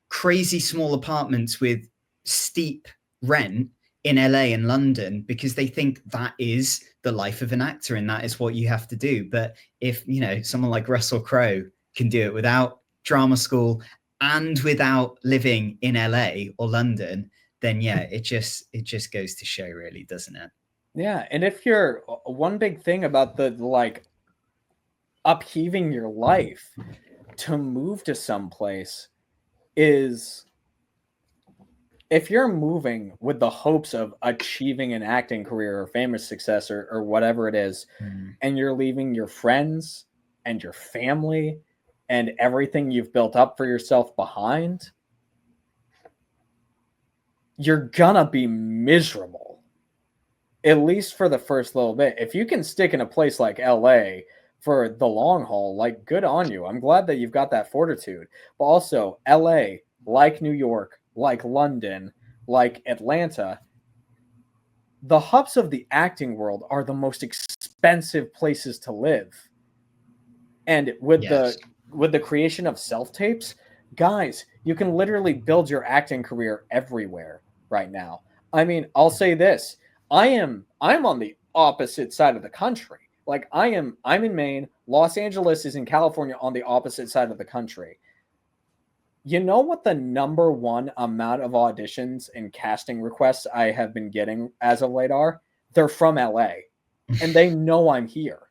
small apartments with steep rent in LA and London because they think that is the life of an actor and that is what you have to do. But if, you know, someone like Russell Crowe can do it without drama school and without living in LA or London, then yeah, it just goes to show, really, doesn't it? Yeah, and if you're one big thing about the like upheaving your life to move to some place is, if you're moving with the hopes of achieving an acting career or famous success or whatever it is, and you're leaving your friends and your family and everything you've built up for yourself behind, you're gonna be miserable, at least for the first little bit. If you can stick in a place like LA for the long haul, like, good on you. I'm glad that you've got that fortitude. But also, LA, like New York, like London, like Atlanta, the hubs of the acting world are the most expensive places to live. And with the creation of self-tapes, guys, you can literally build your acting career everywhere right now. I mean, I'll say this. I'm on the opposite side of the country. Like, I'm in Maine, Los Angeles is in California, on the opposite side of the country. You know what the number one amount of auditions and casting requests I have been getting as of late are? They're from LA, and they know I'm here.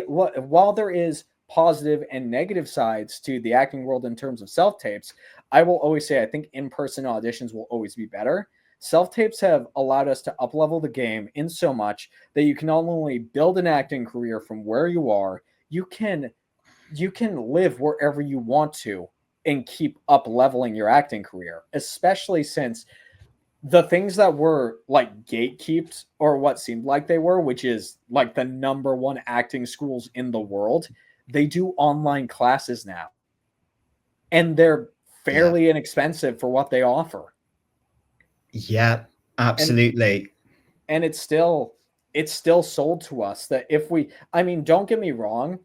While there is positive and negative sides to the acting world in terms of self-tapes, I will always say I think in-person auditions will always be better. Self-tapes have allowed us to up-level the game in so much that you can not only build an acting career from where you are, you can live wherever you want to and keep up-leveling your acting career, especially since the things that were like gatekeeps, or what seemed like they were, which is like the number one acting schools in the world, they do online classes now. And they're fairly inexpensive for what they offer. Yeah, absolutely. And it's still sold to us that if we, I mean, don't get me wrong,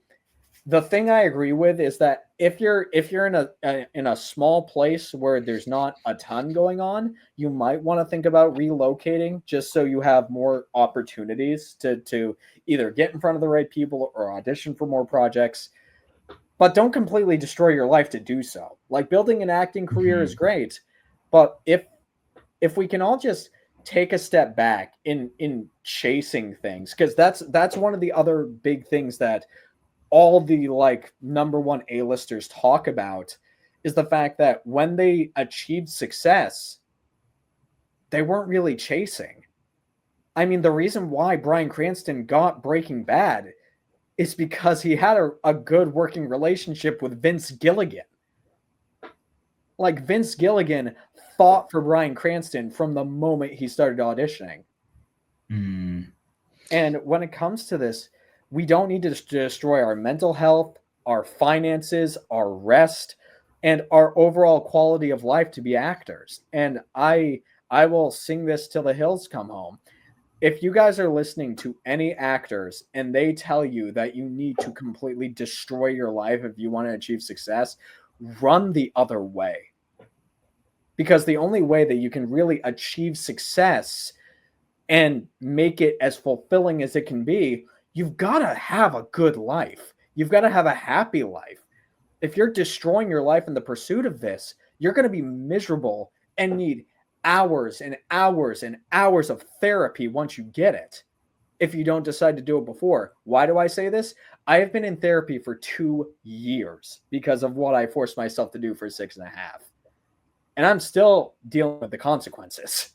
the thing I agree with is that if you're in a small place where there's not a ton going on, you might want to think about relocating just so you have more opportunities to either get in front of the right people or audition for more projects. But don't completely destroy your life to do so. Like building an acting career is Mhm. great, but if we can all just take a step back in chasing things, because that's one of the other big things that all the like number one A-listers talk about is the fact that when they achieved success, they weren't really chasing. I mean, the reason why Bryan Cranston got Breaking Bad is because he had a good working relationship with Vince Gilligan. Like Vince Gilligan fought for Bryan Cranston from the moment he started auditioning. Mm. And when it comes to this, we don't need to destroy our mental health, our finances, our rest, and our overall quality of life to be actors. And I will sing this till the hills come home. If you guys are listening to any actors and they tell you that you need to completely destroy your life if you want to achieve success, run the other way. Because the only way that you can really achieve success and make it as fulfilling as it can be, you've got to have a good life. You've got to have a happy life. If you're destroying your life in the pursuit of this, you're going to be miserable and need hours and hours and hours of therapy once you get it. If you don't decide to do it before. Why do I say this? I have been in therapy for 2 years because of what I forced myself to do for 6.5. And I'm still dealing with the consequences.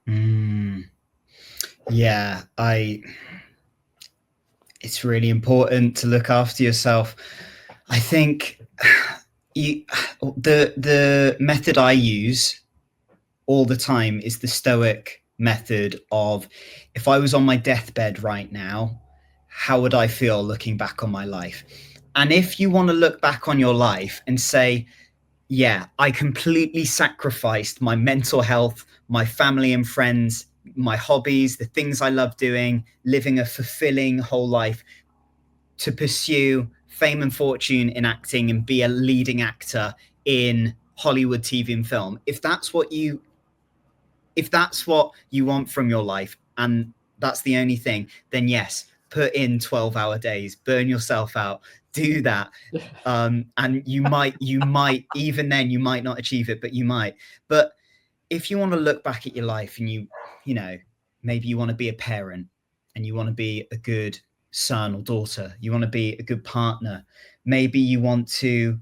Mm. Yeah, it's really important to look after yourself. I think you the method I use all the time is the stoic method of, if I was on my deathbed right now, how would I feel looking back on my life? And if you want to look back on your life and say, yeah, I completely sacrificed my mental health, my family and friends, my hobbies, the things I love doing, living a fulfilling whole life to pursue fame and fortune in acting and be a leading actor in Hollywood TV and film. If that's what you want from your life and that's the only thing, then yes, put in 12-hour days, burn yourself out, do that. And you might even then you might not achieve it, but you might. But if you want to look back at your life and you know, maybe you want to be a parent and you want to be a good son or daughter, you want to be a good partner, maybe you want to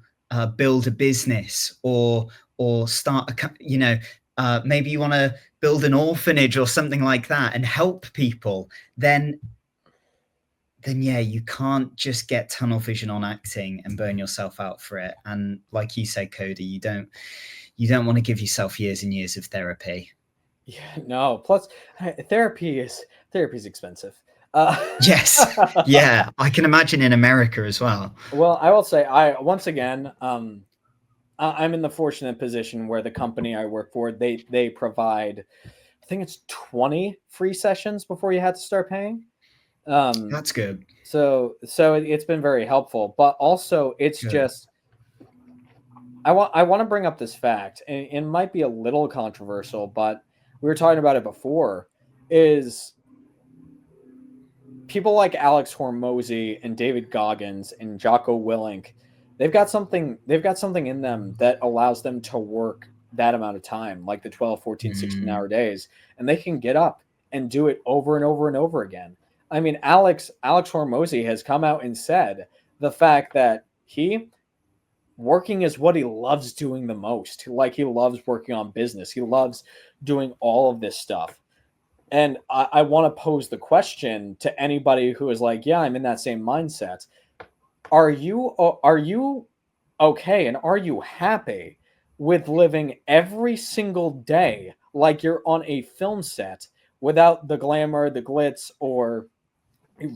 build a business or start maybe you want to build an orphanage or something like that and help people, then yeah, you can't just get tunnel vision on acting and burn yourself out for it. And like you say, Cody, you don't want to give yourself years and years of therapy. Yeah, no. Plus, therapy is expensive. Yes, yeah, I can imagine in America as well. Well, I will say, I once again, I'm in the fortunate position where the company I work for, they provide, I think it's 20 free sessions before you had to start paying. Um, That's good. so it's been very helpful, but also it's Good. just I want to bring up this fact, and it might be a little controversial, but we were talking about it before. Is people like Alex Hormozy and David Goggins and Jocko Willink, they've got something in them that allows them to work that amount of time, like the 12, 14, 16 hour Mm, days, and they can get up and do it over and over and over again. I mean, Alex Hormozy has come out and said the fact that he working is what he loves doing the most. Like he loves working on business. He loves doing all of this stuff. And I want to pose the question to anybody who is like, yeah, I'm in that same mindset. Are you okay and are you happy with living every single day like you're on a film set without the glamour, the glitz, or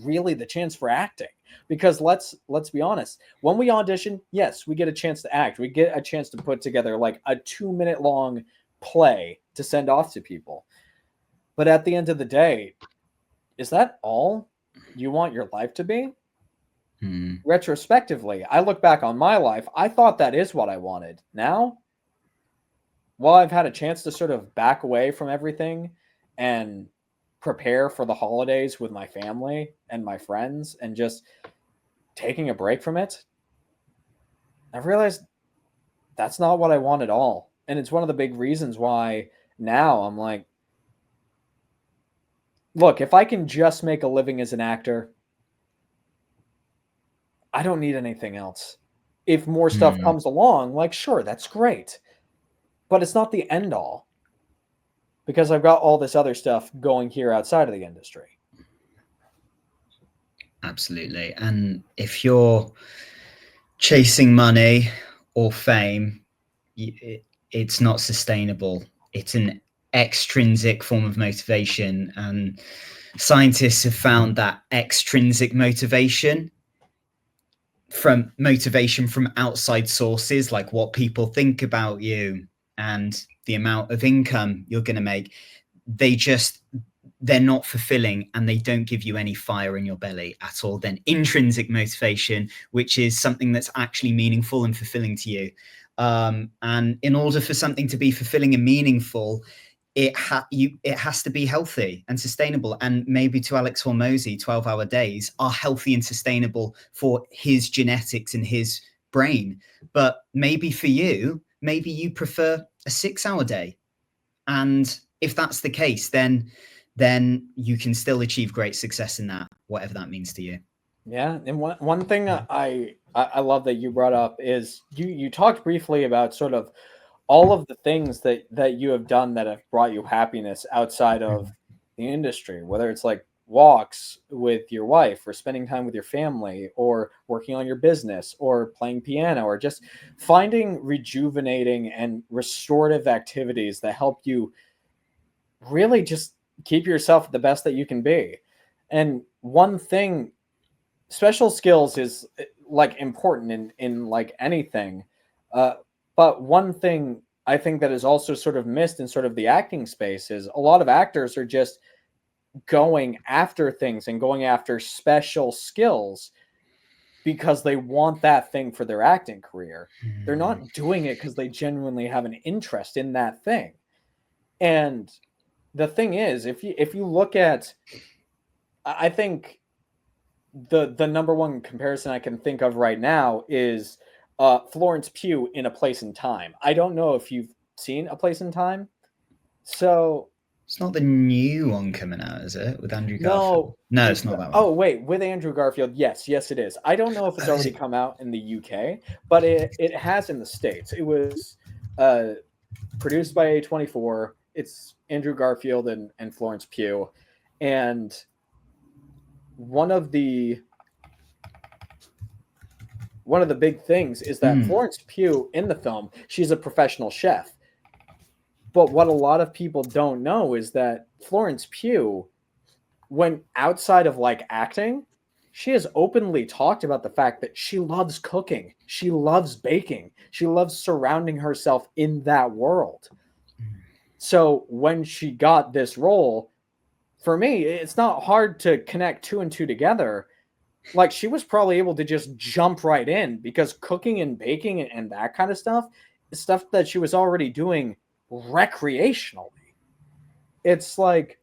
really the chance for acting? Because let's be honest, when we audition, yes, we get a chance to act, we get a chance to put together like a 2 minute long play to send off to people, but at the end of the day, is that all you want your life to be? retrospectively, I look back on my life, I thought that is what I wanted. Now, while I've had a chance to sort of back away from everything and prepare for the holidays with my family and my friends and just taking a break from it, I've realized that's not what I want at all. And it's one of the big reasons why now I'm like, look, if I can just make a living as an actor, I don't need anything else. If more stuff comes along, like, sure, that's great. But it's not the end all because I've got all this other stuff going here outside of the industry. Absolutely. And if you're chasing money or fame, it's not sustainable. It's an extrinsic form of motivation. And scientists have found that extrinsic motivation from outside sources, like what people think about you and the amount of income you're going to make, they're not fulfilling and they don't give you any fire in your belly at all. Then intrinsic motivation, which is something that's actually meaningful and fulfilling to you. And in order for something to be fulfilling and meaningful, it has to be healthy and sustainable. And maybe to Alex Hormozy, 12-hour days are healthy and sustainable for his genetics and his brain. But maybe for you, maybe you prefer a 6-hour day. And if that's the case, then you can still achieve great success in that, whatever that means to you. Yeah, and one thing I love that you brought up is you talked briefly about sort of all of the things that you have done that have brought you happiness outside of the industry, whether it's like walks with your wife or spending time with your family or working on your business or playing piano or just finding rejuvenating and restorative activities that help you really just keep yourself the best that you can be. And one thing, special skills is like important in like anything. But one thing I think that is also sort of missed in sort of the acting space is a lot of actors are just going after things and going after special skills because they want that thing for their acting career. They're not doing it because they genuinely have an interest in that thing. And the thing is, if you look at, I think the number one comparison I can think of right now is Florence Pugh in A Place in Time. I don't know if you've seen A Place in Time. So it's not the new one coming out, is it? With Andrew Garfield? No, it's not that one. Oh, wait, with Andrew Garfield. Yes, it is. I don't know if it's already come out in the UK, but it has in the States. It was produced by A24. It's Andrew Garfield and Florence Pugh. And one of the big things is that Florence Pugh in the film, she's a professional chef. But what a lot of people don't know is that Florence Pugh, when outside of like acting, she has openly talked about the fact that she loves cooking. She loves baking. She loves surrounding herself in that world. So when she got this role, for me, it's not hard to connect two and two together. Like, she was probably able to just jump right in because cooking and baking and that kind of stuff is stuff that she was already doing recreationally. It's like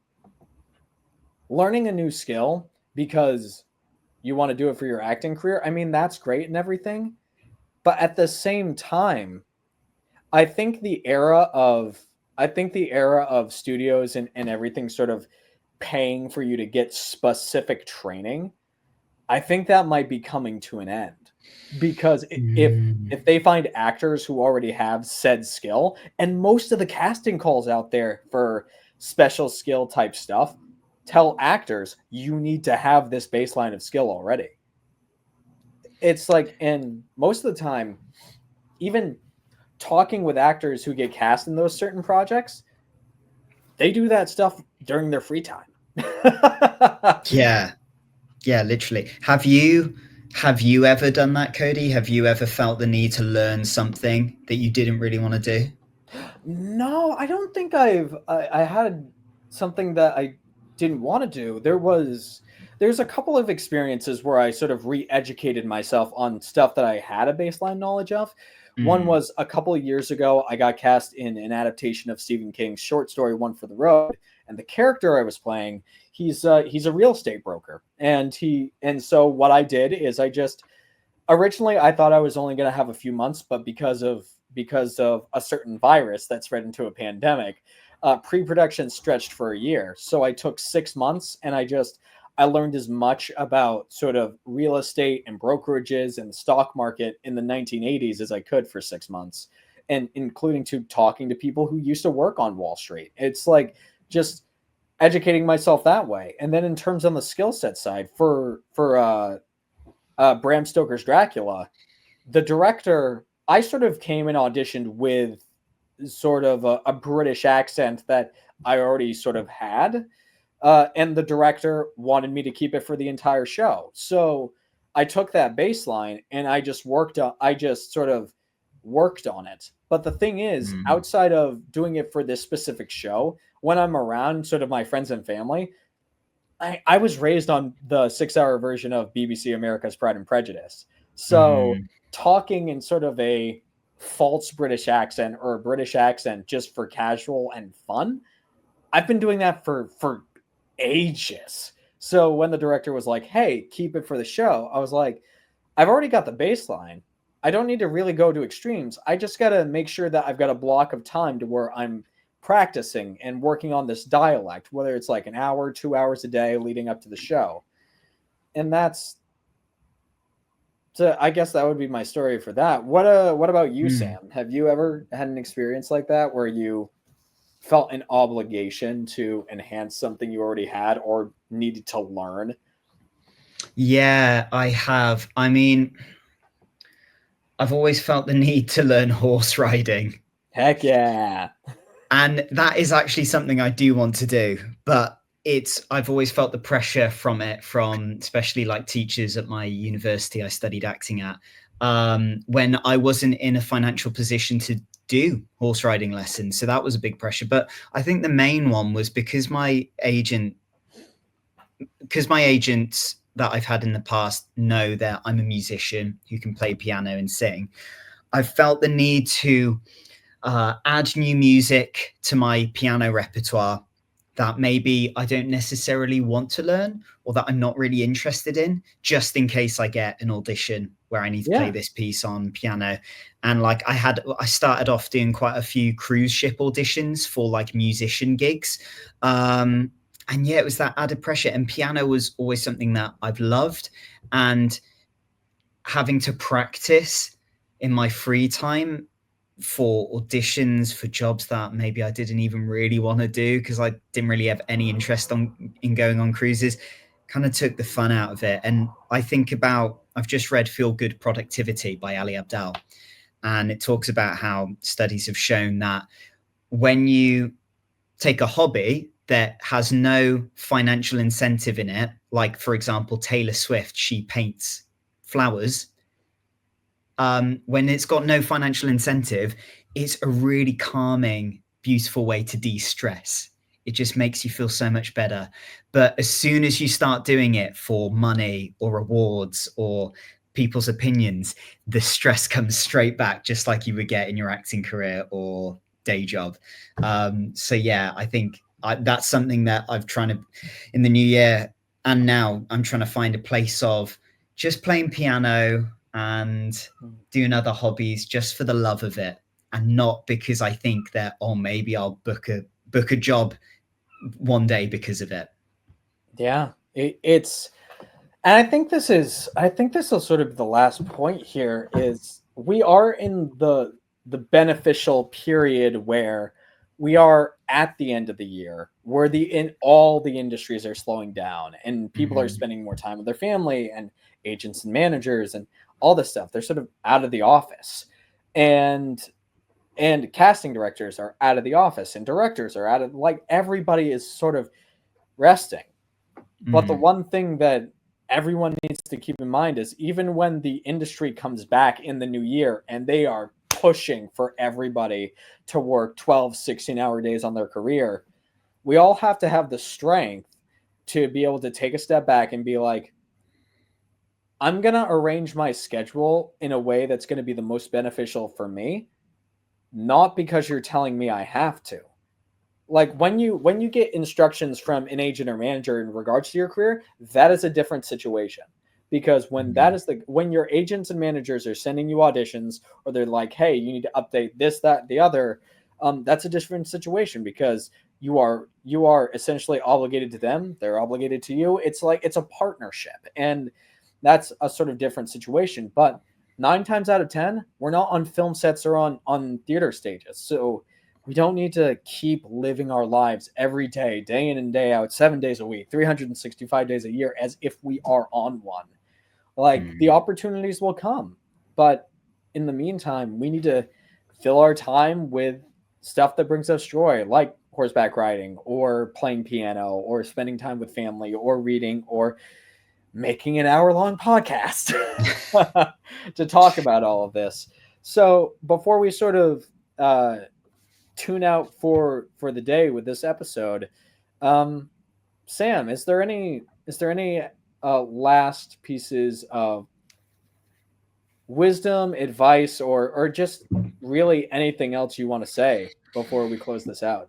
learning a new skill because you want to do it for your acting career. I mean, that's great and everything. But at the same time, I think the era of studios and everything sort of paying for you to get specific training, I think that might be coming to an end. Because if they find actors who already have said skill, and most of the casting calls out there for special skill type stuff tell actors you need to have this baseline of skill already. It's like, and most of the time, even talking with actors who get cast in those certain projects, they do that stuff during their free time. Yeah, literally. Have you ever done that, Cody? Have you ever felt the need to learn something that you didn't really want to do? No, I don't think I had something that I didn't want to do. There's there's a couple of experiences where I sort of re-educated myself on stuff that I had a baseline knowledge of. One Mm, was a couple of years ago, I got cast in an adaptation of Stephen King's short story One for the Road, and the character I was playing, he's a real estate broker, and so what I did is I just originally I thought I was only going to have a few months, but because of a certain virus that spread into a pandemic, pre-production stretched for a year. So I took 6 months, and I learned as much about sort of real estate and brokerages and the stock market in the 1980s as I could for 6 months, and including to talking to people who used to work on Wall Street. It's like just educating myself that way. And then in terms on the skill set side for Bram Stoker's Dracula, the director, I sort of came and auditioned with sort of a British accent that I already sort of had. And the director wanted me to keep it for the entire show. So I took that baseline and I just sort of worked on it. But the thing is, mm, outside of doing it for this specific show, when I'm around sort of my friends and family, I was raised on the 6 hour version of BBC America's Pride and Prejudice. So mm. talking in sort of a false British accent or a British accent just for casual and fun, I've been doing that for ages. So when the director was like, "Hey, keep it for the show," I was like, "I've already got the baseline. I don't need to really go to extremes. I just got to make sure that I've got a block of time to where I'm practicing and working on this dialect, whether it's like an hour, 2 hours a day leading up to the show." And that's so I guess that would be my story for that. What about you, Mm. Sam? Have you ever had an experience like that where you felt an obligation to enhance something you already had or needed to learn? Yeah, I have. I mean, I've always felt the need to learn horse riding. Heck yeah. And that is actually something I do want to do, but I've always felt the pressure from it, from especially like teachers at my university I studied acting at, when I wasn't in a financial position to do horse riding lessons. So that was a big pressure. But I think the main one was because my agents that I've had in the past know that I'm a musician who can play piano and sing. I felt the need to add new music to my piano repertoire that maybe I don't necessarily want to learn or that I'm not really interested in, just in case I get an audition where I need to play Yeah. this piece on piano. And like I started off doing quite a few cruise ship auditions for like musician gigs. And yeah, it was that added pressure. And piano was always something that I've loved. And having to practice in my free time for auditions for jobs that maybe I didn't even really want to do because I didn't really have any interest in going on cruises kind of took the fun out of it. And I think about I've just read Feel Good Productivity by Ali Abdaal, and it talks about how studies have shown that when you take a hobby that has no financial incentive in it, like for example Taylor Swift, she paints flowers, when it's got no financial incentive, it's a really calming, beautiful way to de-stress. It just makes you feel so much better. But as soon as you start doing it for money or rewards or people's opinions, the stress comes straight back, just like you would get in your acting career or day job. So yeah, I think that's something that I've trying to in the new year, and now I'm trying to find a place of just playing piano and doing other hobbies just for the love of it, and not because I think that maybe I'll book a job one day because of it. Yeah. It's and I think this is sort of the last point here is we are in the beneficial period where we are at the end of the year where the in all the industries are slowing down and people are Mm-hmm. spending more time with their family, and agents and managers and all this stuff. They're sort of out of the office. And casting directors are out of the office and directors are out of, like, everybody is sort of resting. But the Mm-hmm. one thing that everyone needs to keep in mind is even when the industry comes back in the new year and they are pushing for everybody to work 12, 16-hour days on their career, we all have to have the strength to be able to take a step back and be like, I'm going to arrange my schedule in a way that's going to be the most beneficial for me, not because you're telling me I have to. Like when you get instructions from an agent or manager in regards to your career, that is a different situation. Because Mm. when your agents and managers are sending you auditions, or they're like, hey, you need to update this, that, the other, that's a different situation, because you are essentially obligated to them, they're obligated to you. It's like it's a partnership, and that's a sort of different situation. But 9 times out of 10, we're not on film sets or on theater stages, so we don't need to keep living our lives every day in and day out, 7 days a week, 365 days a year, as if we are on one. Like, the Mm. opportunities will come, but in the meantime, we need to fill our time with stuff that brings us joy, like horseback riding, or playing piano, or spending time with family, or reading, or making an hour-long podcast to talk about all of this. So before we sort of tune out for the day with this episode, um, Sam, is there any last pieces of wisdom, advice, or just really anything else you want to say before we close this out?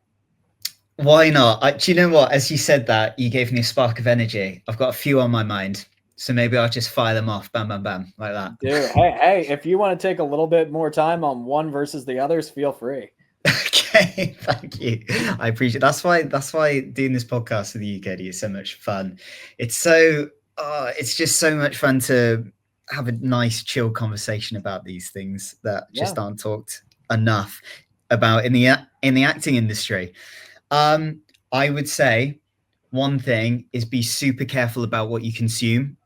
Why not? Do you know what? As you said that, you gave me a spark of energy. I've got a few on my mind, so maybe I'll just fire them off, bam, bam, bam, like that. Dude, hey, if you want to take a little bit more time on one versus the others, feel free. Okay, thank you. I appreciate. That's why doing this podcast with you, Katie, is so much fun. It's just so much fun to have a nice, chill conversation about these things that Yeah. just aren't talked enough about in the acting industry. I would say one thing is be super careful about what you consume.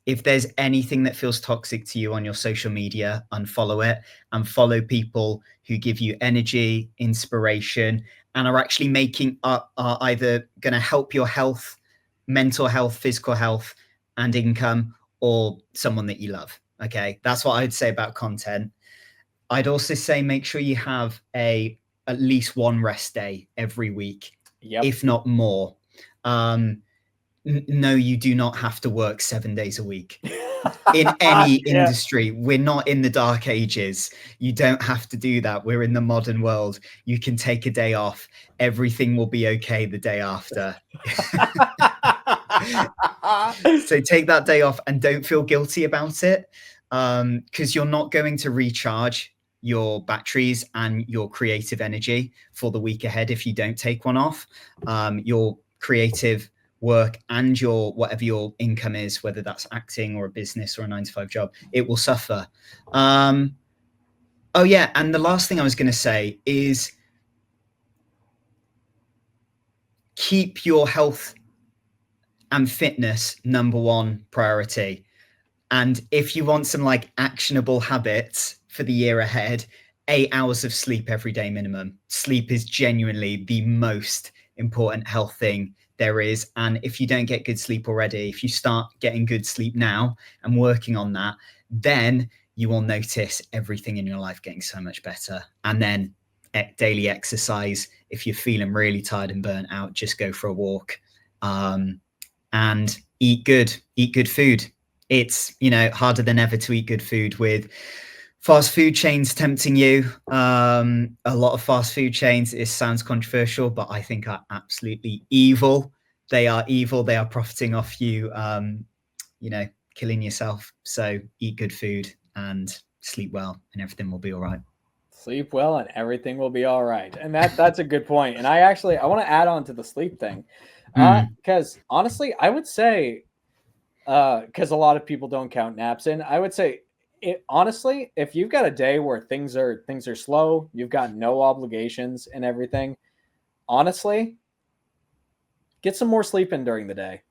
If there's anything that feels toxic to you on your social media, unfollow it and follow people who give you energy, inspiration, and are actually are either going to help your health, mental health, physical health, and income, or someone that you love. Okay, that's what I'd say about content. I'd also say make sure you have at least one rest day every week, Yep. if not more. Um, no, you do not have to work 7 days a week in any Yeah. industry. We're not in the dark ages. You don't have to do that. We're in the modern world. You can take a day off. Everything will be okay the day after. So take that day off and don't feel guilty about it, because you're not going to recharge your batteries and your creative energy for the week ahead if you don't take one off. Your creative work and your whatever your income is, whether that's acting or a business or a 9 to 5 job, it will suffer. Oh yeah, and the last thing I was going to say is keep your health and fitness number one priority. And if you want some like actionable habits for the year ahead, 8 hours of sleep every day minimum. Sleep is genuinely the most important health thing there is. And if you don't get good sleep already, if you start getting good sleep now and working on that, then you will notice everything in your life getting so much better. And then daily exercise. If you're feeling really tired and burnt out, just go for a walk. And eat good food. It's harder than ever to eat good food with fast food chains tempting you. A lot of fast food chains, it sounds controversial, but I think are absolutely evil. They are evil. They are profiting off you, killing yourself. So eat good food and sleep well, and everything will be all right. Sleep well and everything will be all right. And that's a good point. And I want to add on to the sleep thing. Mm. Because honestly, I would say, because a lot of people don't count naps in, I would say honestly, if you've got a day where things are slow, you've got no obligations and everything, honestly, get some more sleep in during the day.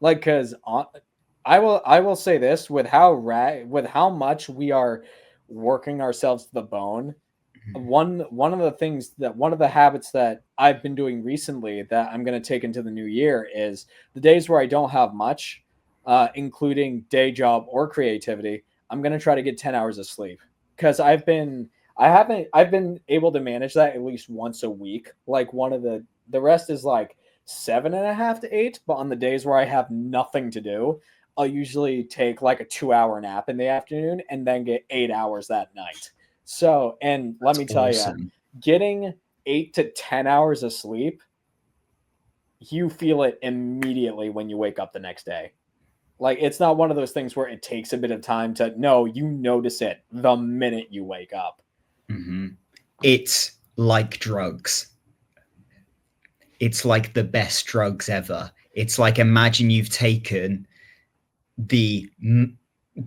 Like, because I will say this, with how much we are working ourselves to the bone. One of the habits that I've been doing recently that I'm going to take into the new year is the days where I don't have much, including day job or creativity. I'm going to try to get 10 hours of sleep, because I've been able to manage that at least once a week. Like, the rest is like 7.5 to 8. But on the days where I have nothing to do, I'll usually take like a 2 hour nap in the afternoon and then get 8 hours that night. So, and let That's me tell you, awesome. getting 8 to 10 hours of sleep, you feel it immediately when you wake up the next day. Like, it's not one of those things where it takes a bit of time to, no, you notice it the minute you wake up. Mm-hmm. It's like drugs. It's like the best drugs ever. It's like, imagine you've taken the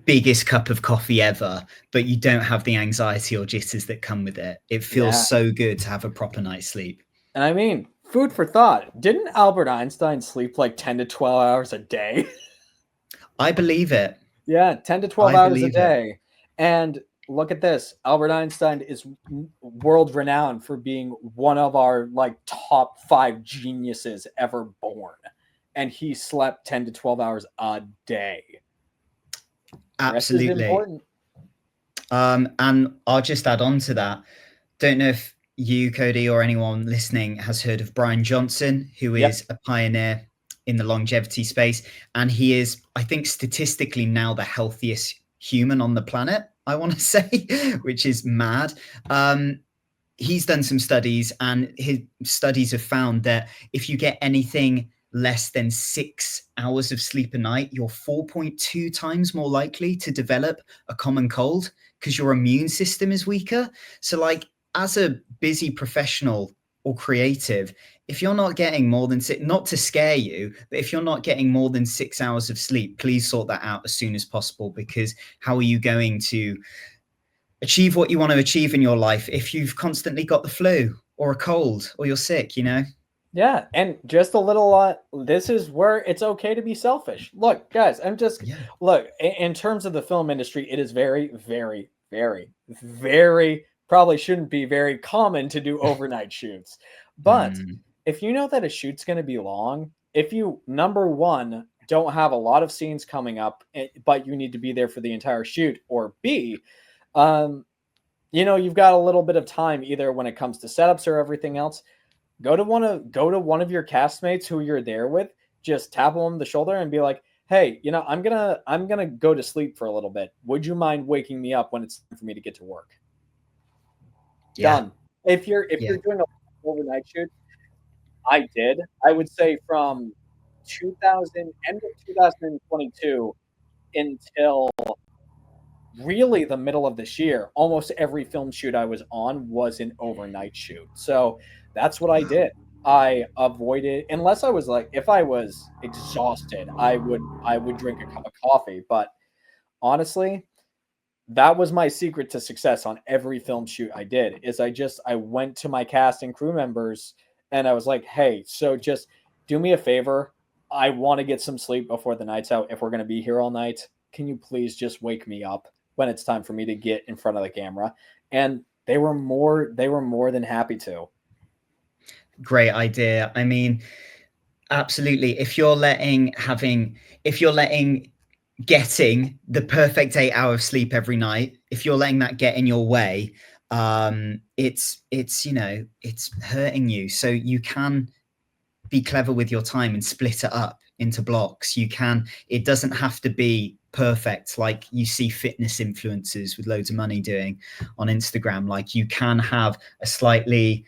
biggest cup of coffee ever, but you don't have the anxiety or jitters that come with it. It feels Yeah. so good to have a proper night's sleep. And I mean, food for thought. Didn't Albert Einstein sleep like 10 to 12 hours a day? I believe it. Yeah, 10 to 12 I hours a believe it. day. And look at this. Albert Einstein is world renowned for being one of our like top 5 geniuses ever born. And he slept 10 to 12 hours a day. Rest is Absolutely. important. And I'll just add on to that. Don't know if you, Cody, or anyone listening has heard of Brian Johnson, who Yep. is a pioneer in the longevity space. And he is, I think, statistically now the healthiest human on the planet, I want to say, which is mad. He's done some studies, and his studies have found that if you get anything less than 6 hours of sleep a night, you're 4.2 times more likely to develop a common cold because your immune system is weaker. So, like, as a busy professional or creative, if you're not getting more than six, not to scare you, but if you're not getting more than 6 hours of sleep, please sort that out as soon as possible, because how are you going to achieve what you want to achieve in your life if you've constantly got the flu or a cold or you're sick, you know? Yeah, and just a little this is where it's okay to be selfish. Look, guys, Yeah. look, in terms of the film industry, it is very, very, very, very probably shouldn't be very common to do overnight shoots. But Mm, if you know that a shoot's going to be long, if you, number one, don't have a lot of scenes coming up, but you need to be there for the entire shoot, or B, um, you've got a little bit of time either when it comes to setups or everything else. Go to one of your castmates who you're there with, just tap them on the shoulder and be like, "Hey, I'm gonna go to sleep for a little bit. Would you mind waking me up when it's time for me to get to work?" yeah. Done. If you're Yeah. doing a overnight shoot, I did. I would say from 2000 end of 2022 until really the middle of this year, almost every film shoot I was on was an overnight shoot. So that's what I Wow. did. I avoided, unless I was like, if I was exhausted, I would drink a cup of coffee. But honestly, that was my secret to success on every film shoot I did. Is I went to my cast and crew members and I was like, hey, so just do me a favor. I want to get some sleep before the night's out. If we're going to be here all night, can you please just wake me up when it's time for me to get in front of the camera? And they were more than happy to. Great idea. I mean, absolutely. If you're letting getting the perfect 8 hours of sleep every night, if you're letting that get in your way, it's hurting you. So you can be clever with your time and split it up into blocks. It doesn't have to be perfect like you see fitness influencers with loads of money doing on Instagram. Like, you can have a slightly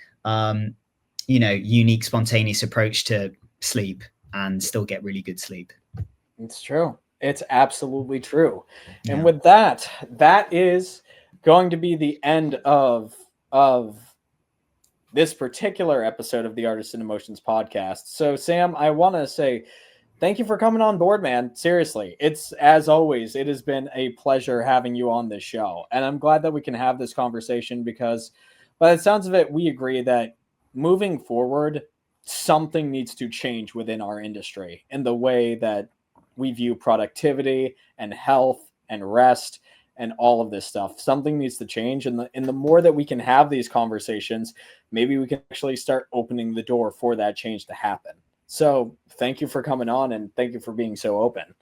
unique, spontaneous approach to sleep and still get really good sleep. It's true. It's absolutely true. And Yeah. with that, that is going to be the end of this particular episode of the Artists and Emotions podcast. So, Sam, I want to say thank you for coming on board, man. Seriously, it's, as always, it has been a pleasure having you on this show. And I'm glad that we can have this conversation because, by the sounds of it, we agree that moving forward, something needs to change within our industry in the way that we view productivity and health and rest and all of this stuff. Something needs to change. And the more that we can have these conversations, maybe we can actually start opening the door for that change to happen. So thank you for coming on and thank you for being so open.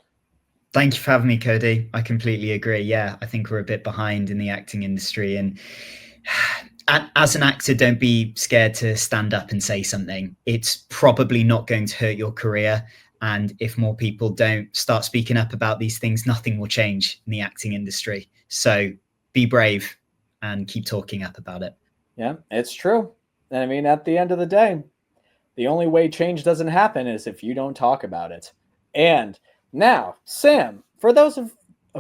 Thank you for having me, Cody. I completely agree. Yeah, I think we're a bit behind in the acting industry. And as an actor, don't be scared to stand up and say something. It's probably not going to hurt your career. And if more people don't start speaking up about these things, nothing will change in the acting industry. So be brave and keep talking up about it. Yeah, it's true. And I mean, at the end of the day, the only way change doesn't happen is if you don't talk about it. And now, Sam, for those of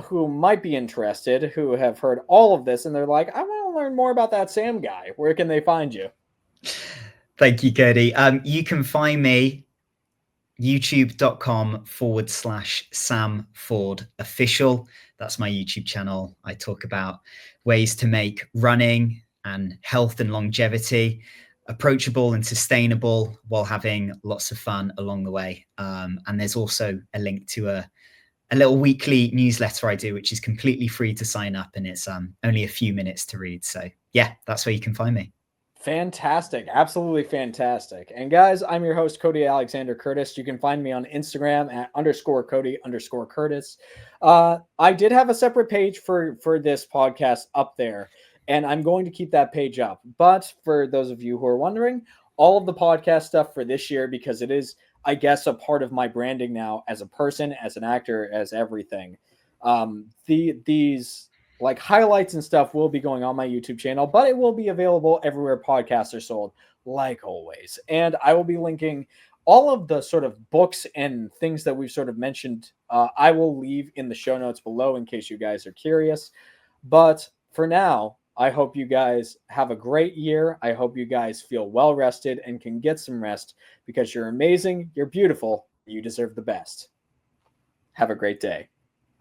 who might be interested, who have heard all of this and they're like, I want to learn more about that Sam guy, where can they find you? Thank you, Cody. You can find me youtube.com/Sam Ford official. That's my YouTube channel. I talk about ways to make running and health and longevity approachable and sustainable while having lots of fun along the way. And there's also a link to a little weekly newsletter I do, which is completely free to sign up, and it's only a few minutes to read. So yeah, that's where you can find me. Fantastic. Absolutely fantastic. And guys, I'm your host, Cody Alexander Curtis. You can find me on Instagram at _Cody_Curtis. I did have a separate page for this podcast up there, and I'm going to keep that page up. But for those of you who are wondering, all of the podcast stuff for this year, because it is, I guess, a part of my branding now as a person, as an actor, as everything. These like highlights and stuff will be going on my YouTube channel, but it will be available everywhere podcasts are sold, like always. And I will be linking all of the sort of books and things that we've sort of mentioned. I will leave in the show notes below in case you guys are curious. But for now, I hope you guys have a great year. I hope you guys feel well rested and can get some rest because you're amazing, you're beautiful, you deserve the best. Have a great day.